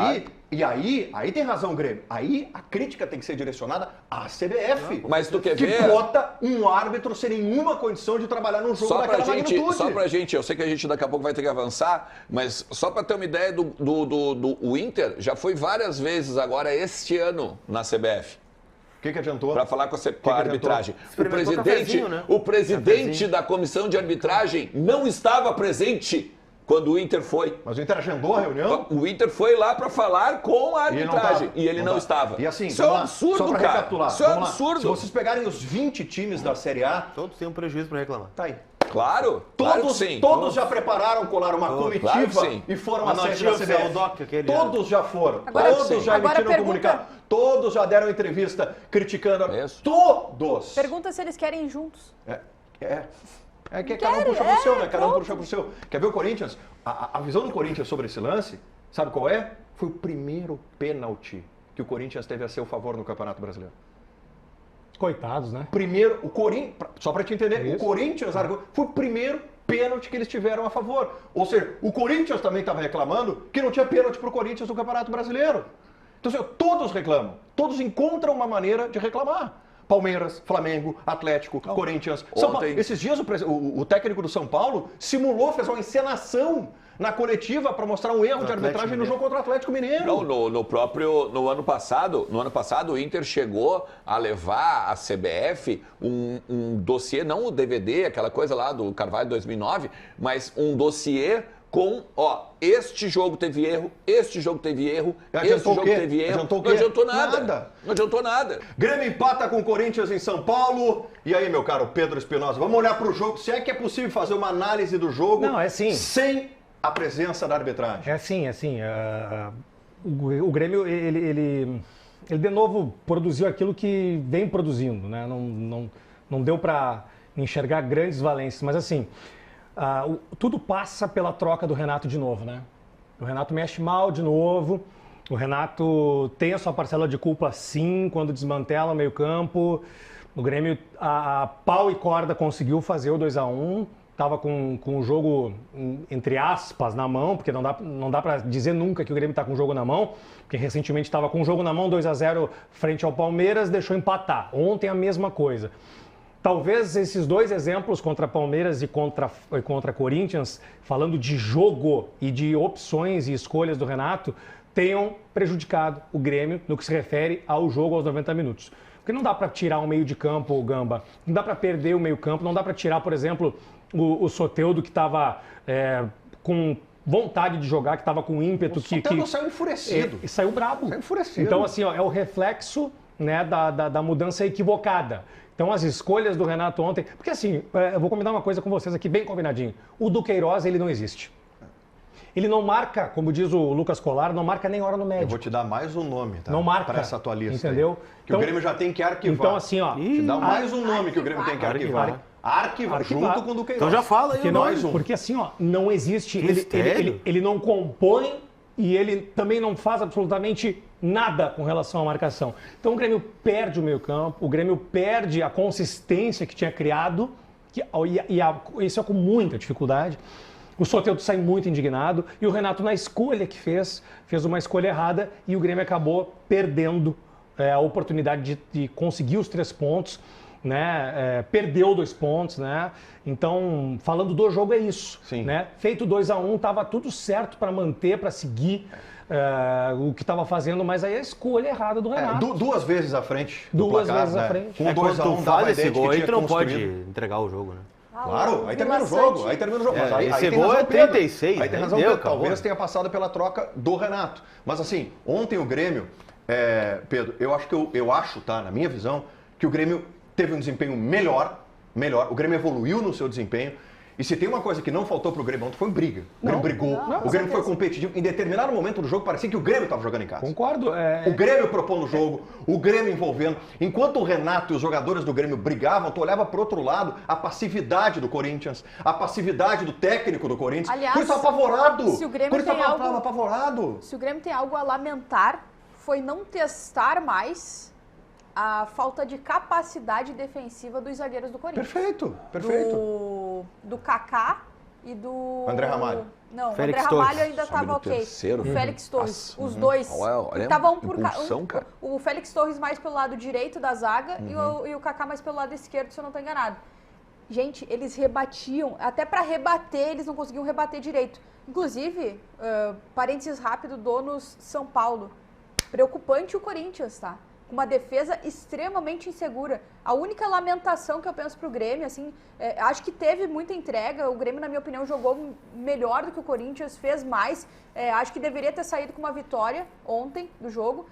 A: aí tem razão o Grêmio. Aí a crítica tem que ser direcionada à CBF.
C: Mas tu quer
A: que
C: ver?
A: bota um árbitro sem nenhuma condição de trabalhar num jogo daquela magnitude.
C: Só pra gente, eu sei que a gente daqui a pouco vai ter que avançar, mas só pra ter uma ideia o Inter já foi várias vezes agora este ano na CBF.
A: O que adiantou?
C: Para falar com a
A: que
C: arbitragem.
B: Experimentou cafezinho, né?
C: O presidente
B: Cafezinho.
C: da comissão de arbitragem não estava presente quando o Inter foi.
A: Mas o Inter agendou a reunião?
C: O Inter foi lá para falar com a
A: E ele não
C: arbitragem
A: tava.
C: e ele não
A: tava.
C: estava.
A: E assim,
C: isso é um
A: vamos lá,
C: absurdo,
A: só pra
C: cara.
A: recapitular.
C: Isso é um
A: vamos lá.
C: absurdo.
A: Se vocês pegarem os 20 times da Série A,
B: Todos têm um prejuízo pra reclamar.
A: tá aí.
C: Claro, claro que
A: Todos,
C: sim.
A: todos já prepararam, colaram uma comitiva
C: claro que sim.
A: e foram
B: Mas
A: à
B: não
A: sede
B: tinha
A: da
B: o
A: CBF.
B: Doc, aquele
A: Todos já foram.
G: Agora-
A: Todos já
G: agora
A: emitiram um
G: pergunta-
A: comunicado. Todos já deram entrevista criticando.
C: Isso.
A: Todos.
G: Pergunta se eles querem ir juntos.
A: É que cada um puxa pro seu, né? Cada um
G: pronto.
A: puxa pro seu. Quer ver o Corinthians? A visão do Corinthians sobre esse lance, sabe qual é? Foi o primeiro pênalti que o Corinthians teve a seu favor no Campeonato Brasileiro.
F: Coitados, né?
A: Primeiro, o Corinthians, só para te entender,
F: Isso.
A: o Corinthians foi o primeiro pênalti que eles tiveram a favor. Ou seja, o Corinthians também estava reclamando que não tinha pênalti para o Corinthians no Campeonato Brasileiro. Então, assim, todos reclamam, todos encontram uma maneira de reclamar. Palmeiras, Flamengo, Atlético, Corinthians, São Paulo.
C: Ontem-
A: Esses dias o técnico do São Paulo simulou, fez uma encenação na coletiva para mostrar um erro de
B: Atlético
A: arbitragem no
B: Mineiro.
A: jogo contra o Atlético Mineiro.
C: Não, no ano passado o Inter chegou a levar a CBF um dossiê, não o DVD, aquela coisa lá do Carvalho 2009, mas um dossiê com, este jogo teve erro, este jogo teve erro,
A: Adiantou
C: este
A: o
C: jogo
A: quê?
C: teve erro.
A: Adiantou o quê?
C: Não adiantou nada.
A: Nada.
C: Não adiantou nada.
A: Grêmio empata com o Corinthians em São Paulo. E aí, meu caro Pedro Espinosa, vamos olhar para o jogo. Se é que é possível fazer uma análise do jogo
F: Não, é sim.
A: sem a presença da arbitragem.
F: É assim. O Grêmio, ele de novo produziu aquilo que vem produzindo, né? Não deu para enxergar grandes valências, mas assim, tudo passa pela troca do Renato de novo, né? O Renato mexe mal de novo, o Renato tem a sua parcela de culpa sim, quando desmantela o meio-campo. O Grêmio, a pau e corda, conseguiu fazer o 2-1. Estava com o jogo, entre aspas, na mão, porque não dá para dizer nunca que o Grêmio está com o jogo na mão, porque recentemente estava com o jogo na mão, 2-0 frente ao Palmeiras, deixou empatar. Ontem a mesma coisa. Talvez esses dois exemplos contra Palmeiras e contra Corinthians, falando de jogo e de opções e escolhas do Renato, tenham prejudicado o Grêmio no que se refere ao jogo aos 90 minutos. Porque não dá para tirar um meio de campo, Gamba, não dá para perder o meio campo, não dá para tirar, por exemplo, o Soteldo que estava com vontade de jogar, que estava com ímpeto.
A: O Soteldo saiu enfurecido.
F: E saiu brabo.
A: Saiu enfurecido.
F: Então, assim, ó, é o reflexo, né, da mudança equivocada. Então, as escolhas do Renato ontem... Porque, assim, eu vou combinar uma coisa com vocês aqui, bem combinadinho. O Duqueiroz, ele não existe. Ele não marca, como diz o Lucas Colar, não marca nem hora no médico.
A: Eu vou te dar mais um nome, tá?
F: Não marca.
A: Para essa tua lista.
F: Entendeu?
A: Aí. Que então, o Grêmio já tem que arquivar.
F: Então, assim, ó...
A: Te dá mais um nome que o Grêmio tem que arquivar. Arquivar, junto com o Duqueiroz.
B: Então já fala aí,
A: mais um.
F: Porque, assim, ó, não existe... Ele não compõe e ele também não faz absolutamente nada com relação à marcação. Então, o Grêmio perde o meio-campo, o Grêmio perde a consistência que tinha criado, isso é com muita dificuldade. O Soteldo sai muito indignado e o Renato, na escolha que fez uma escolha errada e o Grêmio acabou perdendo a oportunidade de conseguir os 3 pontos, né? Perdeu 2 pontos, né? Então, falando do jogo, é isso.
A: Sim.
F: Né? Feito 2-1, estava tudo certo para manter, para seguir o que estava fazendo, mas aí a escolha errada do Renato.
A: 2 vezes à frente do
F: Duas
A: placar,
F: vezes à frente.
A: Com 2-1,
B: faz esse gol aí, tu não
A: construído.
B: pode entregar o jogo, né?
A: Claro, aí termina o jogo. Mas aí
B: esse
A: tem
B: gol
A: razão,
B: é
A: Pedro.
B: 36,
A: Aí tem
B: né?
A: razão,
B: Deu,
A: Pedro. Talvez
B: acabou.
A: tenha passado pela troca do Renato. Mas assim, ontem o Grêmio, Pedro, eu acho, tá, na minha visão, que o Grêmio teve um desempenho melhor. O Grêmio evoluiu no seu desempenho. E se tem uma coisa que não faltou pro Grêmio ontem, foi briga. O Grêmio brigou, o Grêmio foi competitivo. Em determinado momento do jogo, parecia que o Grêmio estava jogando em casa.
F: Concordo.
A: O Grêmio propondo o jogo, o Grêmio envolvendo. Enquanto o Renato e os jogadores do Grêmio brigavam, tu olhava pro outro lado, a passividade do Corinthians, a passividade do técnico do Corinthians.
G: Aliás,
A: Por isso apavorado.
G: se o Grêmio
A: Por isso
G: tem algo-
A: apavorado.
G: Se o Grêmio tem algo a lamentar, foi não testar mais a falta de capacidade defensiva dos zagueiros do Corinthians.
A: Perfeito.
G: Do Kaká e do...
A: André Ramalho.
G: Não,
B: Félix
G: o André Ramalho
B: Torres.
G: ainda
C: Sobe
G: estava
C: no
G: ok.
C: terceiro.
G: O Félix Torres,
C: Nossa.
G: os dois.
C: Olha,
G: Estavam
C: impulsão, cara.
G: O Félix Torres mais pelo lado direito da zaga e o Kaká mais pelo lado esquerdo, se eu não estou enganado. Gente, eles rebatiam, até para rebater, eles não conseguiam rebater direito. Inclusive, parênteses rápido, donos São Paulo. Preocupante o Corinthians, tá? Com uma defesa extremamente insegura. A única lamentação que eu penso pro Grêmio, assim, acho que teve muita entrega. O Grêmio, na minha opinião, jogou melhor do que o Corinthians, fez mais. Acho que deveria ter saído com uma vitória ontem do jogo.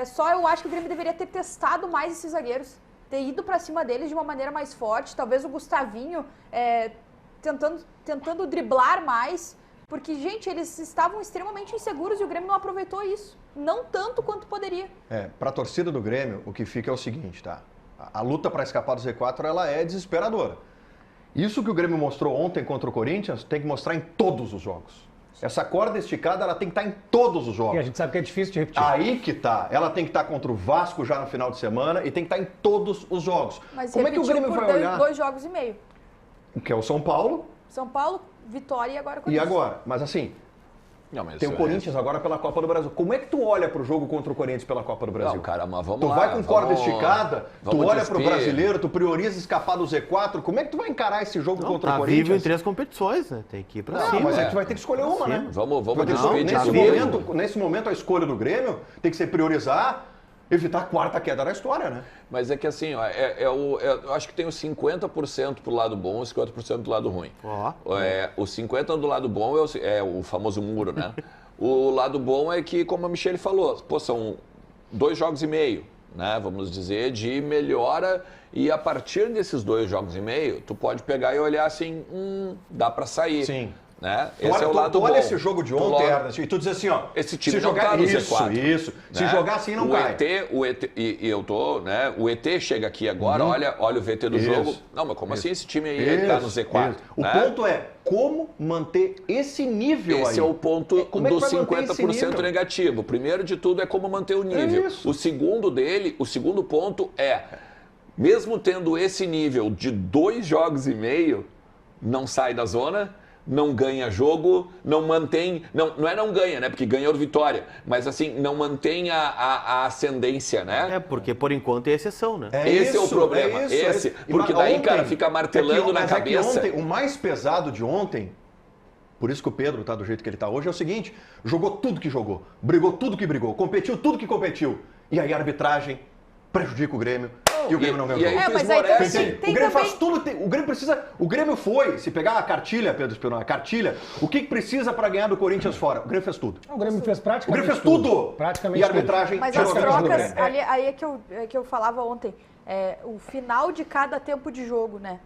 G: Só eu acho que o Grêmio deveria ter testado mais esses zagueiros, ter ido para cima deles de uma maneira mais forte. Talvez o Gustavinho tentando driblar mais. Porque, gente, eles estavam extremamente inseguros e o Grêmio não aproveitou isso. Não tanto quanto poderia.
A: Para a torcida do Grêmio, o que fica é o seguinte, tá? A luta para escapar do Z4, ela é desesperadora. Isso que o Grêmio mostrou ontem contra o Corinthians, tem que mostrar em todos os jogos. Essa corda esticada, ela tem que estar em todos os jogos.
F: E a gente sabe que é difícil de repetir.
A: Aí que tá. Ela tem que estar contra o Vasco já no final de semana e tem que estar em todos os jogos.
G: Mas
A: como é que o Grêmio vai olhar?
G: 2 jogos e meio.
A: Que é o São Paulo.
G: São Paulo, Vitória e agora
A: E
G: Corinthians.
A: agora? Mas assim,
C: Não, mas
A: tem o Corinthians agora pela Copa do Brasil. Como é que tu olha pro jogo contra o Corinthians pela Copa do Brasil?
C: Não, cara, mas vamos
A: tu
C: lá.
A: vai com corda esticada, tu
C: vamos
A: olha pro
C: despir.
A: brasileiro, tu prioriza escapar do Z4. Como é que tu vai encarar esse jogo contra o
B: Tá
A: Corinthians?
B: vivo em 3 competições, né? Tem que ir pra
A: Não,
B: cima.
A: mas aí tu vai ter que escolher uma, né?
C: Vamos
A: Tu vai ter que
C: despir
A: escolher.
C: disso.
A: Nesse momento, a escolha do Grêmio tem que ser priorizar, evitar a quarta queda da história, né?
C: Mas é que assim, ó, eu acho que tem os 50% pro lado bom e os 50% do lado ruim.
B: Ó.
C: O 50% do lado bom é o famoso muro, né? O lado bom é que, como a Michele falou, pô, são 2 jogos e meio, né? Vamos dizer, de melhora. E a partir desses 2 jogos e meio, tu pode pegar e olhar assim, dá pra sair.
A: Sim.
C: Né?
A: Tu
C: Esse
A: olha,
C: é o lado bom.
A: olha esse jogo de
C: Tu
A: ontem,
C: logo-
A: Ernest, e tu diz assim, ó,
C: Esse time
A: se
C: não
A: jogar
C: tá no
A: isso,
C: Z4.
A: isso. Se
C: Né?
A: jogar assim, não
C: o
A: cai.
C: ET, e eu tô, né? O ET chega aqui agora, olha o VT do
A: Isso.
C: jogo. Não, mas como assim esse time aí tá no Z4?
A: Isso. O
C: né?
A: ponto é como manter esse nível aí.
C: Esse é o ponto
A: Como é que
C: dos
A: vai manter esse
C: 50%
A: nível?
C: negativo. O primeiro de tudo é como manter o nível.
A: isso.
C: O segundo ponto é, mesmo tendo esse nível de 2 jogos e meio, não sai da zona, não ganha jogo, não mantém, não ganha, né? Porque ganhou vitória, mas assim, não mantém a ascendência, né?
B: Porque por enquanto é exceção, né?
C: Esse é o problema, porque daí, cara, fica martelando na cabeça.
A: O mais pesado de ontem por isso que o Pedro tá do jeito que ele tá hoje, é o seguinte, jogou tudo que jogou, brigou tudo que brigou, competiu tudo que competiu. E aí a arbitragem prejudica o Grêmio e o Grêmio não ganhou.
G: Mas aí
A: O Grêmio faz tudo, o Grêmio precisa, o Grêmio foi, se pegar a cartilha, Pedro Espinosa, a cartilha, o que precisa para ganhar do Corinthians fora? O Grêmio fez tudo.
F: O Grêmio fez
A: O
F: praticamente
A: Grêmio fez tudo.
F: Praticamente
A: e a arbitragem
G: Mas
A: tirou
G: as
A: a camisa do
G: trocas,
A: Grêmio.
G: aí é que eu falava ontem, o final de cada tempo de jogo, né?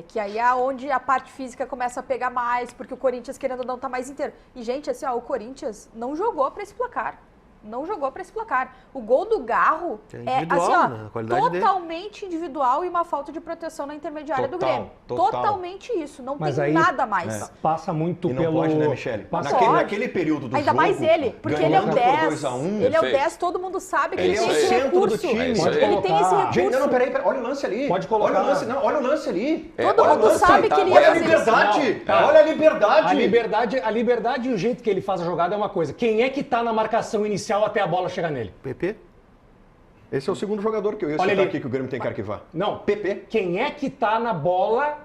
G: Que aí é onde a parte física começa a pegar mais, porque o Corinthians, querendo ou não, tá mais inteiro. E, gente, assim, ó, o Corinthians não jogou para esse placar. Não jogou para esse placar. O gol do Garro é assim, ó,
B: né? A qualidade
G: totalmente individual e uma falta de proteção na intermediária do Grêmio.
A: Total.
G: Totalmente isso. Não
F: Mas
G: tem
F: aí,
G: nada mais.
F: Passa muito
A: E não
F: pelo...
A: pode, né, Michele?
F: Passa...
A: Naquele período do
G: Ainda
A: jogo,
G: mais ele, porque ele é o
A: ganhando por
G: 10.
A: 2-1,
G: Ele é o
C: perfeito.
G: 10, todo mundo sabe que
A: Ele
G: ele
A: é
G: tem
A: o
G: esse
A: centro do
G: recurso.
A: time.
C: É isso
F: Pode
C: aí.
G: Ele tem esse
F: colocar.
G: recurso.
A: Gente, não, peraí, olha o lance ali.
F: Pode colocar.
A: Olha o lance, não, olha o lance ali.
G: Todo
A: Olha o
G: mundo
A: lance.
G: sabe que ele ia
A: Olha a
G: fazer isso.
A: liberdade.
F: Não,
A: Olha a liberdade.
F: A liberdade e o jeito que ele faz a jogada é uma coisa. Quem é que tá na marcação inicial até a bola chegar nele?
B: PP?
A: Esse é o segundo jogador que eu ia
F: Olha
A: citar
F: ali.
A: aqui que o Grêmio tem que arquivar.
F: Não.
A: PP.
F: Quem é que tá na bola,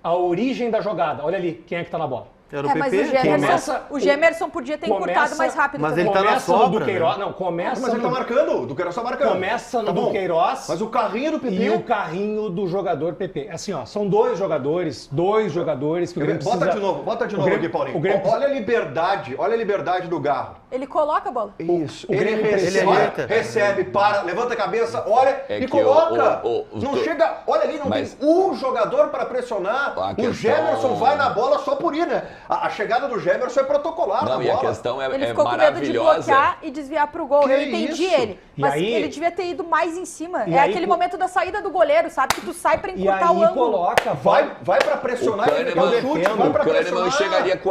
F: a origem da jogada? Olha ali, quem é que tá na bola?
B: Era o
G: Mas
B: PP?
G: o Gemerson podia ter encurtado mais rápido
B: Mas
G: também.
B: ele tá na
F: Começa no
B: sobra,
F: Duqueiroz.
B: né?
F: Não, começa
A: Mas ele tá
F: no...
A: marcando, o Duqueiroz tá marcando.
F: Começa no
A: Tá bom.
F: Duqueiroz.
A: Mas o carrinho do PP...
F: E o carrinho do jogador PP. Assim, ó, são dois jogadores que o Grêmio
A: Bota
F: precisa...
A: de novo
F: Grêmio-
A: aqui, Paulinho.
F: o Grêmio
A: Olha a liberdade do Garro.
G: Ele coloca a bola.
A: Isso.
F: o Grêmio
A: Ele
F: precisa-
A: recebe, para, levanta a cabeça, olha
C: É
A: e
C: que
A: coloca.
C: os
A: Não
C: do-
A: chega, olha ali, não
C: Mas-
A: tem um jogador para pressionar.
C: A
A: O
C: questão-
A: Gemerson vai na bola só por ir, né? A chegada do Gemerson é protocolar na
C: Não, e a
A: bola.
C: questão
G: Ele
C: é
G: ficou com medo de
C: maravilhosa.
G: bloquear e desviar pro gol.
A: Que
G: Eu entendi
A: isso?
G: ele.
F: E
G: Mas
F: aí-
G: ele devia ter ido mais em cima.
F: E
G: É
F: aí
G: aquele
F: co-
G: momento da saída do goleiro, sabe? Que tu sai pra
F: E
G: encurtar o
F: aí
G: ângulo.
F: coloca...
A: Vai para
C: O
A: pressionar e ficar
C: Kahneman,
A: o chute, vai pra
C: o Kahneman
A: pressionar.
C: chegaria com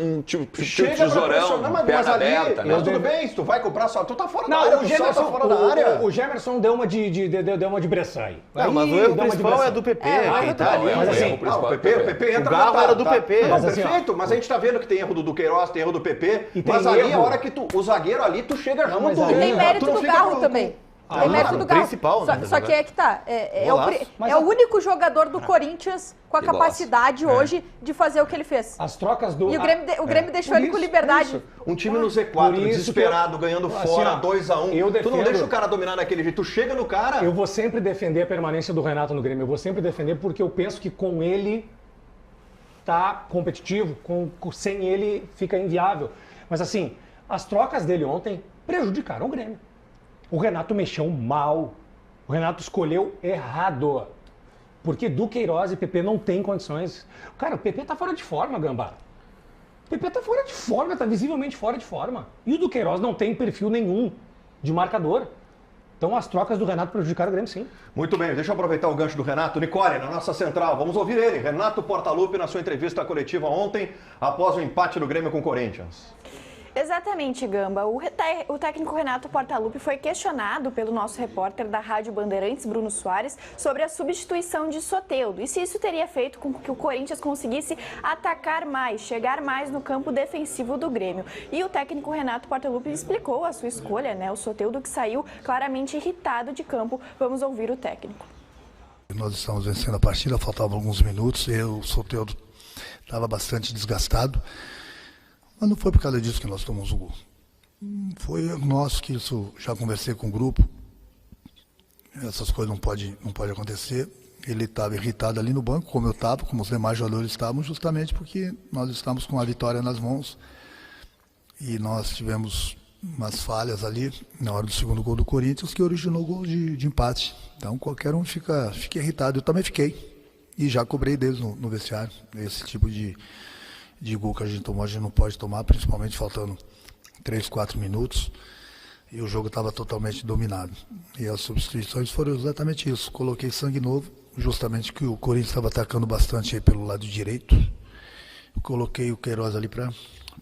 C: um tipo
A: Chega pra
C: tesourão,
A: pressionar, mas
C: perna
A: ali,
C: aberta,
A: mas
C: né?
A: tudo bem, se tu vai comprar só, tu tá fora da
F: Não,
A: área,
F: o
A: tu
F: Gemerson,
A: salta fora da área.
F: o Gemerson deu uma de Bressan aí.
B: Não, mas o erro principal é do PP, quem tá ali.
F: mas assim,
A: O PP entra
B: O Garro
A: tá,
B: era do
A: tá.
B: PP.
A: Não,
F: Mas assim,
A: perfeito, mas a gente tá vendo que tem erro do Duqueiroz, tem erro do PP,
F: E tem
A: mas ali
F: erro.
A: a hora que o zagueiro ali, tu chega junto.
F: mas
G: E
F: aí-
G: tem
F: Tu
G: mérito
A: Tu não
G: do
A: fica
G: Garro
A: pro-
G: também.
A: Ah,
G: Tem mérito
B: claro,
G: do Garro.
B: principal, né,
G: Só que é que tá. É
B: Golaço.
G: o único jogador do Corinthians com a
C: Que
G: capacidade hoje de fazer o que ele fez.
F: As trocas do...
G: E o Grêmio deixou
F: Por
G: ele com
F: isso,
G: liberdade.
F: isso.
A: Um time no
F: Por
A: Z4,
F: isso
A: desesperado,
F: que eu-
A: ganhando
F: assim,
A: fora,
F: ó,
A: 2-1.
F: eu
A: Tu não
F: defendo-
A: deixa o cara dominar daquele jeito, tu chega no cara...
F: Eu vou sempre defender a permanência do Renato no Grêmio. Eu vou sempre defender porque eu penso que com ele tá competitivo, sem ele fica inviável. Mas assim, as trocas dele ontem prejudicaram o Grêmio. O Renato mexeu mal. O Renato escolheu errado. Porque Duqueiroz e PP não tem condições. Cara, o PP tá fora de forma, Gambá. O PP tá fora de forma, tá visivelmente fora de forma. E o Duqueiroz não tem perfil nenhum de marcador. Então as trocas do Renato prejudicaram o Grêmio, sim.
A: Muito bem, deixa eu aproveitar o gancho do Renato. Nicole, na nossa central, vamos ouvir ele. Renato Portaluppi na sua entrevista coletiva ontem, após o empate do Grêmio com o Corinthians.
D: Exatamente, Gamba. O técnico Renato Portaluppi foi questionado pelo nosso repórter da Rádio Bandeirantes, Bruno Soares, sobre a substituição de Soteldo e se isso teria feito com que o Corinthians conseguisse atacar mais, chegar mais no campo defensivo do Grêmio. E o técnico Renato Portaluppi explicou a sua escolha, né? O Soteldo que saiu claramente irritado de campo. Vamos ouvir o técnico.
H: Nós estávamos vencendo a partida, faltavam alguns minutos, o Soteldo estava bastante desgastado. Mas não foi por causa disso que nós tomamos o gol. Foi nós que isso, já conversei com o grupo, essas coisas não pode acontecer. Ele estava irritado ali no banco, como eu estava, como os demais jogadores estavam, justamente porque nós estávamos com a vitória nas mãos e nós tivemos umas falhas ali na hora do segundo gol do Corinthians que originou o gol de empate. Então qualquer um fica irritado, eu também fiquei e já cobrei deles no vestiário, esse tipo de gol que a gente tomou, a gente não pode tomar, principalmente faltando 3, 4 minutos, e o jogo estava totalmente dominado. E as substituições foram exatamente isso. Coloquei sangue novo, justamente que o Corinthians estava atacando bastante aí pelo lado direito. Coloquei o Queiroz ali para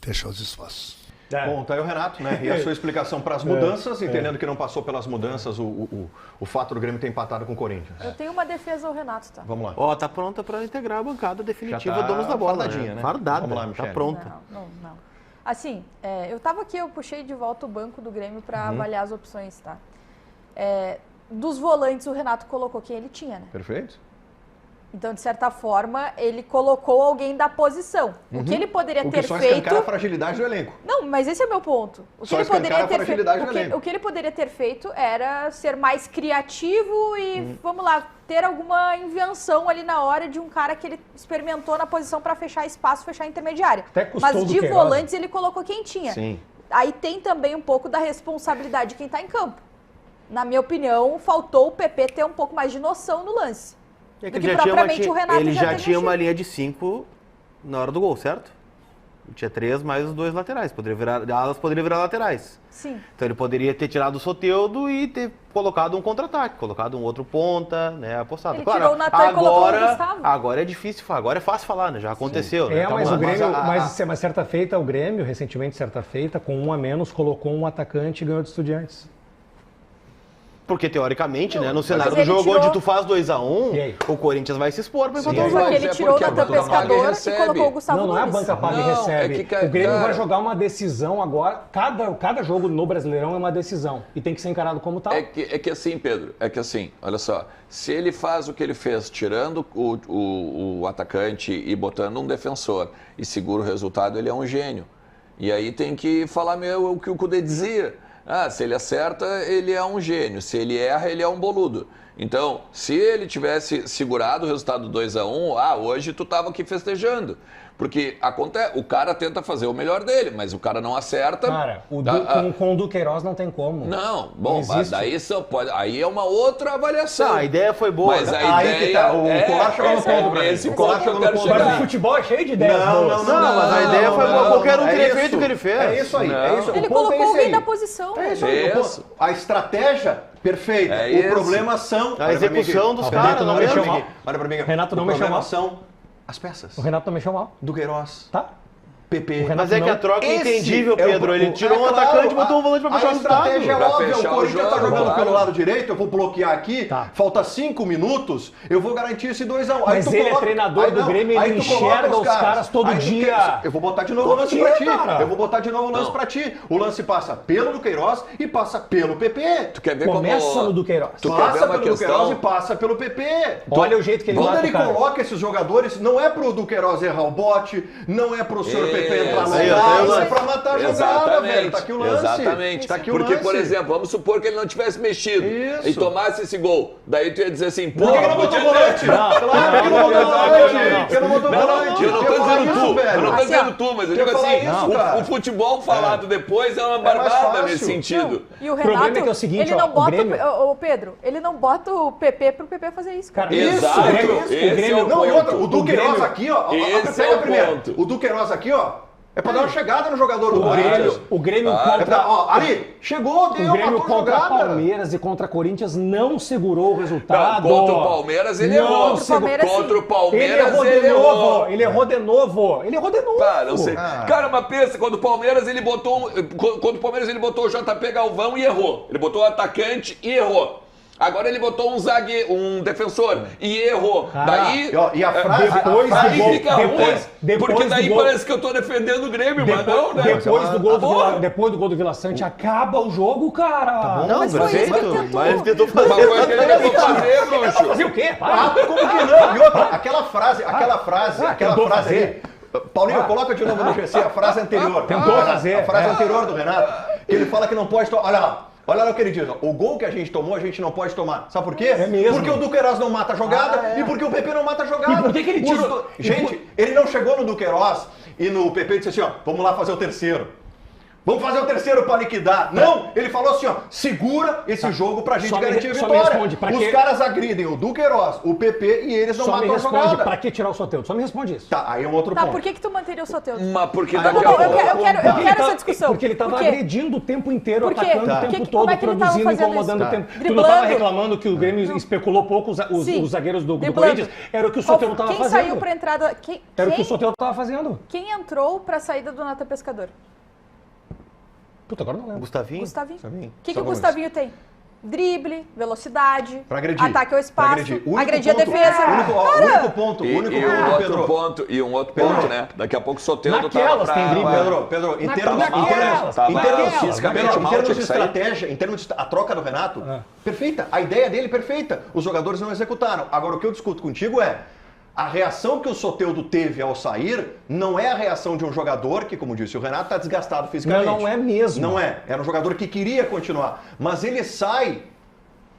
H: fechar os espaços.
A: Bom, tá aí o Renato, né? E a sua explicação para as mudanças, entendendo que não passou pelas mudanças o fato do Grêmio ter empatado com o Corinthians.
G: Eu tenho uma defesa ao Renato, tá?
A: Vamos lá.
B: Ó, tá pronta para integrar a bancada definitiva,
A: Já tá
B: donos da bola.
A: fardadinha, né?
B: Fardada,
A: Vamos lá,
B: tá
A: Michele.
B: pronta.
G: Não. Assim, eu tava aqui, eu puxei de volta o banco do Grêmio para avaliar as opções, tá? Dos volantes, o Renato colocou quem ele tinha, né?
A: Perfeito?
G: Então, de certa forma, ele colocou alguém da posição. O que ele poderia
A: O
G: ter
A: que só
G: feito...
A: escancara a fragilidade do elenco.
G: Não, mas esse é o meu ponto. O que
A: Só
G: ele poderia
A: escancara a
G: ter
A: fragilidade do
G: feito,
A: elenco.
G: o que ele poderia ter feito era ser mais criativo e, vamos lá, ter alguma invenção ali na hora de um cara que ele experimentou na posição para fechar espaço, fechar intermediária.
F: Até custou
G: Mas
F: do
G: de
F: Queiroz.
G: volantes ele colocou quem tinha.
B: Sim.
G: Aí tem também um pouco da responsabilidade de quem está em campo. Na minha opinião, faltou o PP ter um pouco mais de noção no lance.
B: É
G: Do que propriamente o Renato
B: ele já
G: ter
B: tinha uma
G: mexido.
B: linha de 5 na hora do gol, certo? Tinha 3 mais os 2 laterais. Elas poderiam virar laterais.
G: Sim.
B: Então ele poderia ter tirado o Soteldo e ter colocado um contra-ataque, colocado um outro ponta, né, apostado.
G: Ele
B: Claro,
G: tirou o Natan e colocou o Gustavo.
B: agora é difícil, agora é fácil falar, né? Já aconteceu. Né?
F: Mas o Grêmio,
A: mas
F: mas certa feita, o Grêmio, recentemente, certa feita, com 1 a menos, colocou um atacante e ganhou de Estudiantes.
B: Porque, teoricamente, né, no cenário
G: mas
B: do
G: ele
B: jogo
G: tirou-
B: onde tu faz 2x1,
F: E aí?
B: o Corinthians vai se expor pra empatar o
G: Só
B: jogo.
G: que ele
C: é
G: tirou o
C: porque a
G: Natan
C: banca paga e
G: Pescador e
C: recebe.
G: colocou o Gustavo
F: Não, não é a
G: Nunes.
F: banca paga e
C: Não,
F: recebe.
C: é que,
F: O Grêmio
C: cara,
F: vai jogar uma decisão agora. Cada jogo no Brasileirão é uma decisão. E tem que ser encarado como tal.
C: É que assim, Pedro, é que assim, olha só, se ele faz o que ele fez, tirando o atacante e botando um defensor e segura o resultado, ele é um gênio. E aí tem que falar o que o Cudê dizia. Se ele acerta, ele é um gênio. Se ele erra, ele é um boludo. Então, se ele tivesse segurado o resultado 2x1, hoje tu tava aqui festejando. Porque o cara tenta fazer o melhor dele, mas o cara não acerta.
F: Cara, com o Duqueiroz não tem como.
C: Não, bom,
F: existe.
C: mas daí aí é uma outra avaliação.
B: A ideia foi boa.
C: Mas a
A: Aí
C: ideia
A: que tá, o Colar chegou no ponto, pra mim.
C: esse
A: O Colar
C: ponto
A: chegou
C: que eu
A: no
C: quero
A: ponto.
F: Mas
C: chegar.
F: o futebol é cheio de ideias boas.
B: Não, mas a ideia foi boa. Qualquer um teria feito o que ele fez.
A: É isso aí, é isso.
G: Ele
A: O ponto
G: colocou
A: é esse
G: alguém
A: aí.
G: da posição.
A: É isso aí.
C: Isso.
A: A estratégia, perfeita.
C: É
A: O
C: isso.
A: problema são...
B: A execução dos caras,
F: Renato não
B: né?
F: mexeu mal.
A: Olha pra mim.
F: Renato não
A: o
F: mexeu
A: problema
F: mal.
A: são as peças.
F: O Renato não mexeu mal.
A: Duqueiroz,
F: Tá?
A: PP.
F: O Renato
B: Mas é que a troca é
A: Esse
B: entendível,
A: é o-
B: Pedro. Ele tirou um
A: claro,
B: atacante e botou um volante pra fechar o
A: A estratégia é
C: Pra
A: óbvia.
C: fechar
A: O
C: o
A: Corinthians tá
C: jogo,
A: jogando
C: claro.
A: pelo lado direito, eu vou bloquear aqui,
F: Tá.
A: falta 5 minutos, eu vou garantir esse 2x1.
F: Mas ele é treinador do Grêmio, ele enxerga os caras todo dia.
A: Eu vou botar de novo o
F: Todo
A: lance
F: dia,
A: pra ti.
F: cara.
A: Eu vou botar de novo o lance
C: Não.
A: pra ti. O lance passa pelo Duqueiroz e passa pelo PP.
C: Tu quer ver
F: Começa
C: como...
F: no Duqueiroz.
C: Tu quer
A: Passa
C: ver uma
A: pelo Duqueiroz
C: questão...
A: e passa pelo PP.
F: Olha o jeito que ele
A: Quando
F: mata
A: ele
F: o cara.
A: coloca esses jogadores, não é pro Duqueiroz errar o bote, não é pro senhor PP entrar no
C: Aí, ó,
A: lugar,
C: tem o
A: isso é
C: lance.
A: pra matar a jogada, velho. Tá aqui o lance.
C: Exatamente.
A: Tá aqui o
C: Porque,
A: lance.
C: por exemplo, vamos supor que ele não tivesse mexido
A: Isso.
C: e tomasse esse gol. Daí tu ia dizer assim, pô,
A: Por que ele não botou volante? Claro que ele não botou volante. Que ele não botou volante.
C: Eu não tô
A: Quer falar
C: dizendo
A: isso,
C: tu,
A: velho?
C: eu não tô
G: Assim, ó,
C: dizendo tu, mas eu
A: quer
C: digo
A: falar
C: assim,
A: isso, cara?
C: o futebol falado depois é uma
A: mais
C: barbada
A: fácil.
C: nesse sentido.
G: E o
F: problema
G: Renato,
F: é que é o seguinte,
G: ele
F: ó,
G: não
F: o
G: bota
F: Grêmio-
G: o Pedro, ele não bota o PP pro PP fazer isso, cara.
F: Cara,
C: Exato,
F: o Grêmio,
C: esse é o
A: Não, e
C: ponto.
A: outra, o Duqueiroz
F: Grêmio-
A: aqui, ó.
C: Esse
A: Pega
C: é o
A: primeiro.
C: ponto.
A: O Duqueiroz aqui, ó. É pra dar uma chegada no jogador do Corinthians.
F: O Grêmio
A: É pra,
F: contra...
A: ó, ali, chegou,
F: O
A: deu,
F: Grêmio
A: matou a
F: contra
A: jogada.
F: Palmeiras e contra Corinthians não segurou o resultado.
C: Não, contra o Palmeiras ele
F: Não
C: errou.
G: Contra o Palmeiras, sim.
C: Contra o
F: Ele
C: Palmeiras
F: errou de
C: ele
F: novo.
C: errou.
F: Ele errou de novo. Ele errou de novo.
C: Cara, não sei.
A: Ah.
C: Cara, mas pensa, quando o Palmeiras ele botou. Quando o Palmeiras ele botou o JP Galvão e errou. Ele botou o atacante e errou. Agora ele botou um defensor e errou.
F: Cara,
C: Daí.
A: E a frase...
F: depois
A: a
F: do
C: Aí
F: gol-
C: fica ruim.
F: depois
C: Porque
F: do
C: daí
F: gol-
C: parece que eu tô defendendo o Grêmio, mas não, né?
F: Depois do gol do Vila Sante, acaba o jogo, cara.
B: Não,
G: Mas foi isso que ele
B: perfeito.
G: tentou.
B: Mas ele tentou
C: Uma
B: fazer.
C: coisa que ele tentou fazer, bruxo.
F: Fazer o quê?
A: Ah, como que não? E outra, aquela frase
F: tentou
A: ali.
F: fazer.
A: Paulinho, coloca de novo no GC a frase anterior.
F: Tentou fazer.
A: A frase anterior do Renato, que ele fala que não pode... Olha lá. Olha lá o que ele diz, ó. O gol que a gente tomou, a gente não pode tomar. Sabe por quê?
F: É mesmo.
A: Porque o Duqueiroz não mata a jogada e porque o PP não mata a jogada.
F: E por que que ele tirou-
A: Gente, ele não chegou no Duqueiroz e no PP e disse assim, ó, vamos lá fazer o terceiro. Vamos fazer o terceiro pra liquidar. Não, ele falou assim, ó, segura esse jogo pra gente
F: Só me-
A: garantir a
F: só me
A: vitória.
F: responde, pra
A: Os
F: quê?
A: caras agridem o Duqueiroz, o PP e eles não
F: Só me
A: matam a
F: responde,
A: jogada.
F: pra que tirar o Soteldo? Só me responde isso.
A: Tá, aí é um outro
G: Tá,
A: ponto.
G: por que tu manteria o Soteldo?
C: Mas porque
A: Ah,
C: daqui
A: não,
C: a pouco.
G: eu quero essa discussão.
F: Porque ele tava
G: Por quê?
F: agredindo o tempo inteiro,
G: Por quê?
F: atacando
G: Tá.
F: o tempo
G: Como
F: todo,
G: é que ele tava
F: produzindo,
G: fazendo
F: incomodando o
G: isso?
F: tempo. Tu não
G: Driblando.
F: tava reclamando que o Grêmio especulou pouco
G: Sim.
F: os zagueiros do
G: Driblando.
F: Corinthians? Era o que o Soteldo tava
G: Quem
F: fazendo.
G: saiu pra entrada...
F: Era o que o Soteldo tava fazendo.
G: Quem entrou pra saída do Natan Pescador?
F: Puta, agora não lembro.
B: Gustavinho?
G: Gustavinho.
A: Gustavinho.
G: O que
A: Só
G: o
A: Gomes.
G: Gustavinho tem? Drible, velocidade,
A: Pra agredir.
G: ataque ao
A: Pra
G: espaço,
A: agredir. O único
G: agredir a
A: ponto-
G: defesa.
A: O único ponto,
C: E,
A: o único
C: e
A: ponto,
C: um outro
A: Pedro.
C: ponto, né? Daqui a pouco o Soteldo
F: Naquelas
C: tava
F: tem drible,
A: Pedro, em
F: Na-
A: termos
F: naquelas,
C: tava
F: naquelas.
C: fisicamente
A: Pedro, em
C: mal,
A: termos
C: tinha
A: de
C: que sair.
A: estratégia, em termos de a troca do Renato, perfeita. A ideia dele perfeita. Os jogadores não executaram. Agora, o que eu discuto contigo é A reação que o Soteldo teve ao sair não é a reação de um jogador que, como disse o Renato, está desgastado fisicamente.
F: Não é mesmo.
A: Não é. Era um jogador que queria continuar. Mas ele sai...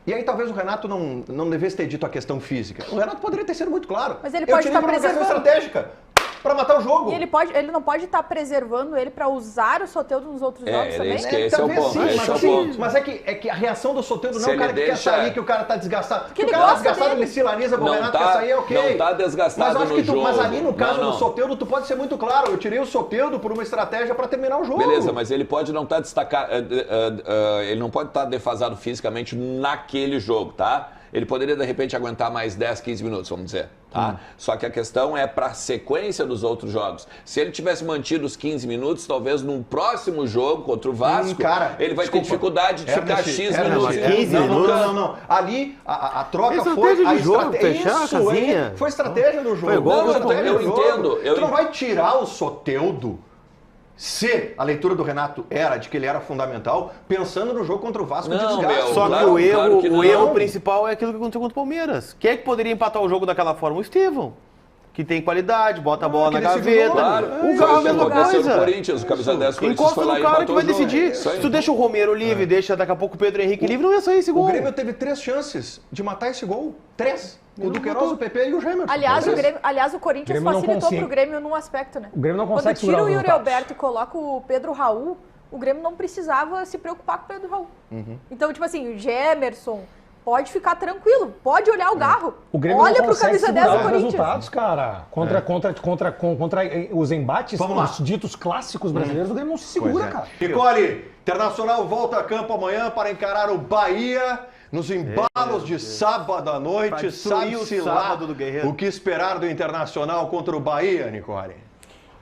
A: E aí talvez o Renato não devesse ter dito a questão física. O Renato poderia ter sido muito claro.
G: Mas ele pode estar
A: por uma questão
G: preservando.
A: estratégica. Para matar o jogo.
G: E ele não pode estar preservando ele para usar o Soteldo nos outros jogos também?
C: Esse é o ponto.
A: Mas é que a reação do Soteldo não é o cara que quer
C: deixa...
A: sair, que o cara tá desgastado.
G: Porque
A: o cara tá desgastado, ele se laniza com o Renato, quer sair, é ok.
C: Não tá desgastado
A: mas
C: no jogo.
A: Mas ali no caso do Soteldo, tu pode ser muito claro. Eu tirei o Soteldo por uma estratégia para terminar o jogo.
C: Beleza, mas ele pode não estar destacado, ele não pode estar defasado fisicamente naquele jogo, tá? Ele poderia, de repente, aguentar mais 10, 15 minutos, vamos dizer. Tá? Só que a questão é para a sequência dos outros jogos. Se ele tivesse mantido os 15 minutos, talvez num próximo jogo contra o Vasco, ele vai ter dificuldade de ficar X minutos.
B: 15 minutos?
A: Não. Ali, a troca
B: foi
A: a
B: jogo,
A: estratégia.
B: Isso,
A: foi estratégia do jogo.
B: Foi igual
C: eu entendo.
A: Tu não vai tirar o Soteldo, se a leitura do Renato era de que ele era fundamental, pensando no jogo contra o Vasco de desgaste.
B: Só que o erro principal é aquilo que aconteceu contra o Palmeiras. Quem é que poderia empatar o jogo daquela forma? O Estevão. Que tem qualidade, bota a bola na gaveta.
C: Claro.
B: O Galo é a mesma coisa.
C: O Corinthians, o camisa 10 Corinthians
B: encosta
C: foi lá
B: no cara que vai
C: empatou o
B: decidir.
C: jogo.
B: Se tu deixa o Romero livre, deixa daqui a pouco o Pedro Henrique livre, não ia sair esse gol.
A: O Grêmio teve 3 chances de matar esse gol. 3. O do Queiroz, o PP e o Gemerson.
G: Aliás, o Corinthians facilitou pro Grêmio num aspecto, né?
F: O Grêmio não consegue
G: Quando tira
F: segurar
G: o
F: os
G: Yuri
F: resultados.
G: Alberto e coloca o Pedro Raul, o Grêmio não precisava se preocupar com o Pedro Raul. Então, tipo assim, o Gemerson pode ficar tranquilo, pode olhar o Garro.
F: O Grêmio
G: olha
F: não
G: pro
F: consegue
G: camisa 10
F: segurar
G: do
F: os
G: Corinthians.
F: resultados, cara. Contra os embates, os ditos clássicos brasileiros, o Grêmio não se segura, cara.
A: Nicole, Internacional volta a campo amanhã para encarar o Bahia nos embalos de sábado à noite. Sabe-se lá o que esperar do Internacional contra o Bahia, Nicole?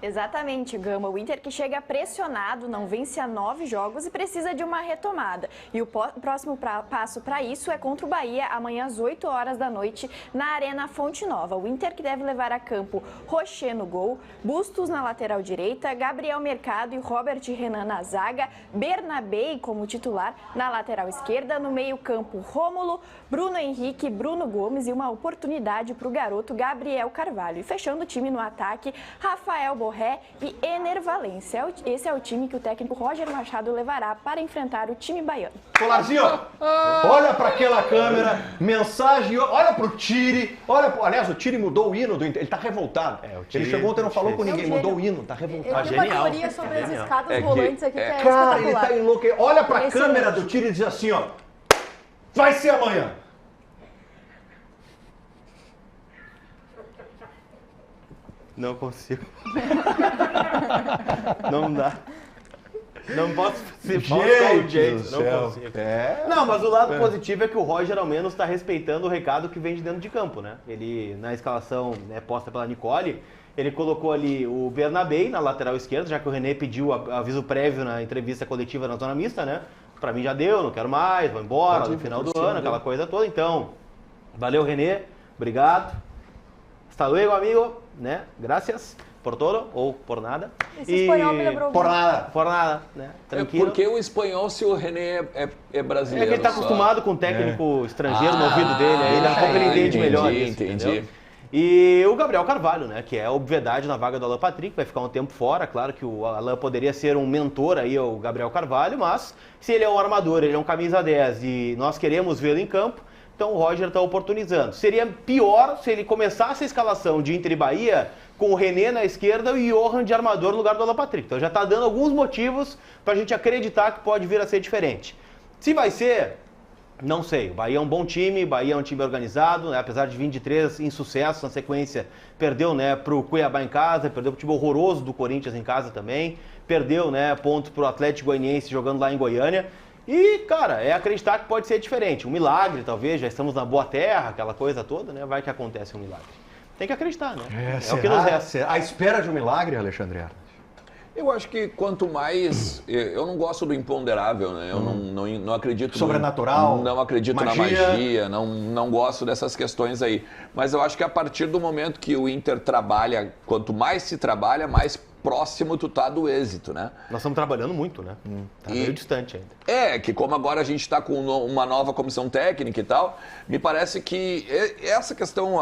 D: Exatamente, Gama. O Inter que chega pressionado, não vence há 9 jogos e precisa de uma retomada. E o próximo passo para isso é contra o Bahia, amanhã às 8 horas da noite, na Arena Fonte Nova. O Inter que deve levar a campo Rocher no gol, Bustos na lateral direita, Gabriel Mercado e Robert Renan na zaga, Bernabei como titular na lateral esquerda, no meio-campo Rômulo, Bruno Henrique, Bruno Gomes e uma oportunidade para o garoto Gabriel Carvalho. E fechando o time no ataque, Rafael Borré e Ener Valencia. Esse é o time que o técnico Roger Machado levará para enfrentar o time baiano.
A: Colarzinho, olha para aquela câmera, mensagem, olha pro Tire, aliás, o Tire mudou o hino do Inter, ele tá revoltado. Ele chegou ontem e não falou com ninguém, mudou o hino, tá revoltado.
G: Ele tem uma teoria sobre as escadas rolantes aqui que é
A: cara, ele
G: espetacular.
A: tá enlouquecido. Olha pra câmera do Tire e diz assim, ó, vai ser amanhã.
B: Não consigo. Não dá. Não posso ser jeito. Não consigo. Não, mas o lado positivo é que o Roger, ao menos, está respeitando o recado que vem de dentro de campo, né? Ele, na escalação posta pela Nicole, ele colocou ali o Bernabei na lateral esquerda, já que o René pediu aviso prévio na entrevista coletiva na zona mista, né? Pra mim já deu, não quero mais, vou embora no final do ano, aquela coisa toda. Então, valeu, René, obrigado. Hasta luego, amigo, né? Gracias por todo, ou por nada.
G: Esse espanhol me lembrou.
A: Por nada.
B: Por nada, né? Tranquilo.
C: Porque o espanhol, se o René é brasileiro.
B: É que ele tá acostumado com o técnico estrangeiro no ouvido dele, aí daqui a pouco ele entende melhor isso,
C: entendi.
B: entendeu? E o Gabriel Carvalho, né, que é obviedade na vaga do Alan Patrick, vai ficar um tempo fora. Claro que o Alan poderia ser um mentor aí ao Gabriel Carvalho, mas se ele é um armador, ele é um camisa 10 e nós queremos vê-lo em campo, então o Roger está oportunizando. Seria pior se ele começasse a escalação de Inter e Bahia com o René na esquerda e o Johan de armador no lugar do Alan Patrick. Então já está dando alguns motivos para a gente acreditar que pode vir a ser diferente. Se vai ser... Não sei, o Bahia é um bom time, o Bahia é um time organizado, né? Apesar de vir de 3 insucessos na sequência, perdeu, né, para o Cuiabá em casa, perdeu para o time horroroso do Corinthians em casa também, perdeu, né, ponto para o Atlético Goianiense jogando lá em Goiânia. E, cara, é acreditar que pode ser diferente, um milagre talvez, já estamos na boa terra, aquela coisa toda, né, vai que acontece um milagre. Tem que acreditar, né? É o que nos resta.
A: À espera de um milagre, Alexandre Arnes?
C: Eu acho que quanto mais... Eu não gosto do imponderável, né? Eu não acredito...
A: Sobrenatural?
C: Não acredito na magia, não gosto dessas questões aí. Mas eu acho que a partir do momento que o Inter trabalha, quanto mais se trabalha, mais próximo tu tá do êxito, né?
B: Nós estamos trabalhando muito, né? Tá meio distante ainda.
C: Que como agora a gente está com uma nova comissão técnica e tal, me parece que essa questão,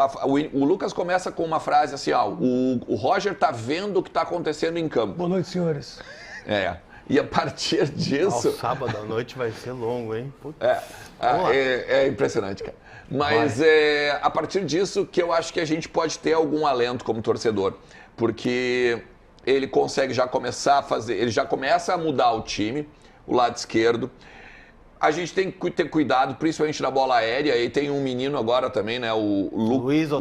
C: o Lucas começa com uma frase assim, o Roger tá vendo o que tá acontecendo em campo.
F: Boa noite, senhores.
C: E a partir disso...
B: Sábado à noite vai ser longo, hein?
C: É impressionante, cara. Mas a partir disso que eu acho que a gente pode ter algum alento como torcedor, porque ele consegue já começar a fazer, ele já começa a mudar o time, o lado esquerdo. A gente tem que ter cuidado, principalmente na bola aérea. Aí tem um menino agora também, né? O Luiz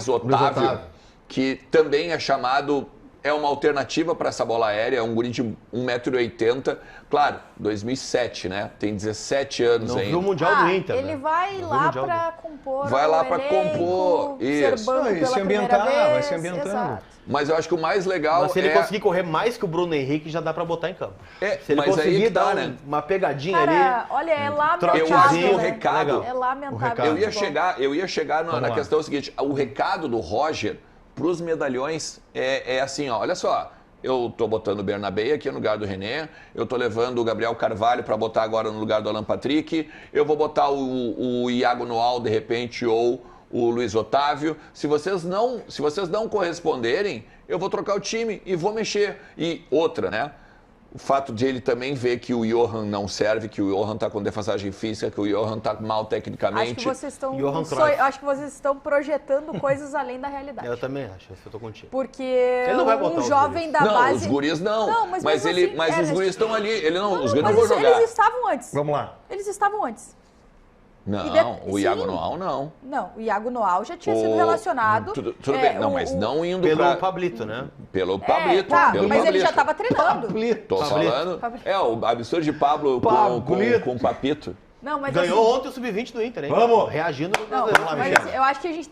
C: Otávio, que também é chamado... É uma alternativa para essa bola aérea, é um guri de 1,80 m. Claro, 2007, né? Tem 17 anos ainda.
B: Não viu o Mundial do Inter,
G: ele vai lá para compor.
C: Vai lá para compor.
G: Isso.
F: E se ambientar, vai se ambientando.
G: Exato.
C: Mas eu acho que o mais legal
B: Mas se ele conseguir correr mais que o Bruno Henrique, já dá pra botar em campo. Se ele
C: mas
B: conseguir
C: aí que
B: dar
C: né?
B: uma pegadinha
G: Cara,
B: ali...
G: olha, é lamentável.
C: Eu acho que o recado...
G: É lamentável.
C: Eu ia chegar na questão seguinte. O recado do Roger pros medalhões é assim, ó, olha só. Eu tô botando o Bernabé aqui no lugar do René, eu tô levando o Gabriel Carvalho para botar agora no lugar do Alan Patrick, eu vou botar o Iago Noal, de repente, ou o Luiz Otávio. Se vocês não corresponderem, eu vou trocar o time e vou mexer. E outra, né? O fato de ele também ver que o Johan não serve, que o Johan tá com defasagem física, que o Johan tá mal tecnicamente.
G: Acho que vocês estão projetando coisas além da realidade.
B: Eu também acho, eu tô contigo.
G: Porque
B: ele não vai botar
G: um jovem da base...
C: Não, os guris não. Mas os guris estão ali. Os guris não vão jogar.
G: Eles estavam antes.
F: Vamos lá.
G: Eles estavam antes.
C: Não, o Iago Noal não.
G: Não, o Iago Noal já tinha sido relacionado.
C: Tudo bem, não, mas não indo
B: pelo Pablito, né?
C: Pelo Pablito.
G: Mas
C: Pablito.
G: ele já estava treinando.
C: Tô falando. O absurdo de Pablo com o Papito.
G: Não, mas
B: ganhou ontem o Sub-20 do Inter, hein?
F: Vamos!
B: Reagindo no
G: Brasileiro. Mas eu acho que a gente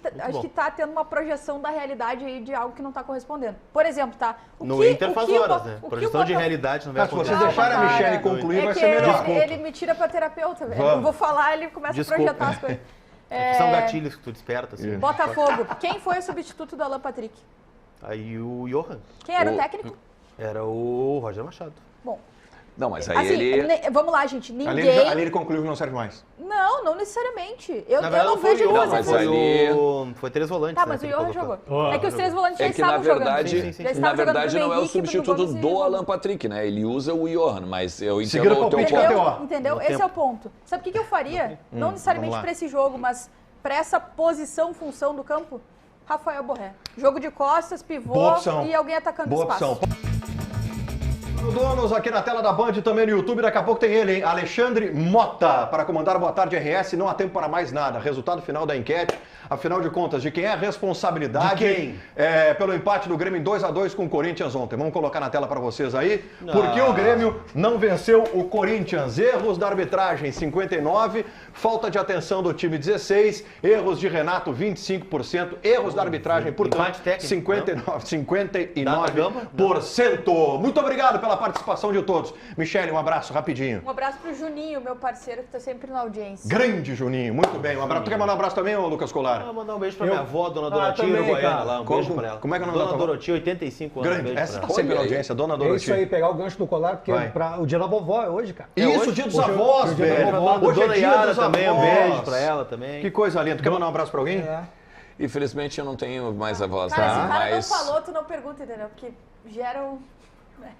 G: tá tendo uma projeção da realidade aí de algo que não tá correspondendo. Por exemplo, tá?
B: No Inter faz horas, né? Projeção de realidade não vai acontecer.
F: Se vocês deixarem a Michele concluir, vai ser melhor.
G: Ele me tira pra terapeuta, velho. Eu vou falar, ele começa a projetar as coisas.
B: São gatilhos que tu desperta, assim.
G: Botafogo. Quem foi o substituto do Alan Patrick?
B: Aí o Johan.
G: Quem era o técnico?
B: Era o Roger Machado.
G: Bom.
C: Não, mas aí
G: assim, vamos lá, gente. Ninguém...
F: Ali ele concluiu que não serve mais.
G: Não necessariamente. Eu não vejo ele
B: fazer. Foi três volantes.
G: Tá, mas o Johan jogou. É que os três volantes já estavam jogando.
C: Na verdade, não é o substituto do Alan Patrick, né? Ele usa o Johan, mas eu entendo o teu
G: ponto. Entendeu? Esse é o ponto. Sabe o que eu faria? Não necessariamente para esse jogo, mas para essa posição, função do campo? Rafael Borré. Jogo de costas, pivô e alguém atacando o espaço.
A: Donos aqui na tela da Band, também no YouTube, daqui a pouco tem ele, hein? Alexandre Mota, para comandar o Boa Tarde RS, não há tempo para mais nada. Resultado final da enquete, afinal de contas, de quem é a responsabilidade?
B: De quem?
A: Pelo empate do Grêmio em 2-2 com o Corinthians ontem. Vamos colocar na tela para vocês aí, porque o Grêmio não venceu o Corinthians. Erros da arbitragem, 59%, falta de atenção do time, 16%, erros de Renato, 25%, erros da arbitragem, portanto, 59%. Muito obrigado pela participação de todos. Michele, um abraço rapidinho.
G: Um abraço pro Juninho, meu parceiro, que tá sempre na audiência.
A: Grande Juninho, muito bem. Um abraço. Tu quer mandar um abraço também, ô Lucas Colar?
B: Eu vou mandar um beijo pra minha avó, Dona Dorotia Uruguaiana lá. Um beijo pra ela.
A: Como é que é o nome da
B: Dona Dorotia, 85 anos.
A: Grande. Essa tá sempre na audiência, Dona Dorotia.
F: É isso aí, pegar o gancho do colar, porque o dia da vovó é hoje, cara.
A: Isso, o dia dos avós, velho.
B: Hoje é dia dos também, um beijo pra ela também.
A: Que coisa linda. Tu quer mandar um abraço pra alguém?
C: Infelizmente eu não tenho mais avós,
G: cara, se o cara não falou, tu não pergunta, entendeu? Porque gera um...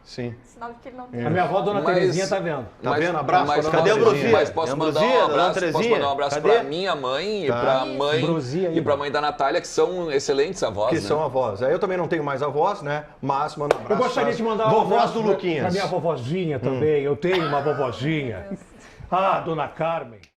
A: Sim.
G: Sinal de que ele não tem.
F: A minha avó, Dona Terezinha, tá vendo?
A: Tá vendo? Abraço pra
C: cadê
A: a
C: Bruzia? Mas posso mandar um abraço pra minha mãe e pra mãe e pra mãe da Natália, que são excelentes avós.
A: Que são avós. Eu também não tenho mais avós, né? Mas mando um abraço.
F: Eu gostaria de mandar
A: um abraço do Luquinhas.
F: Pra minha vovozinha também. Eu tenho uma vovozinha. Dona Carmen.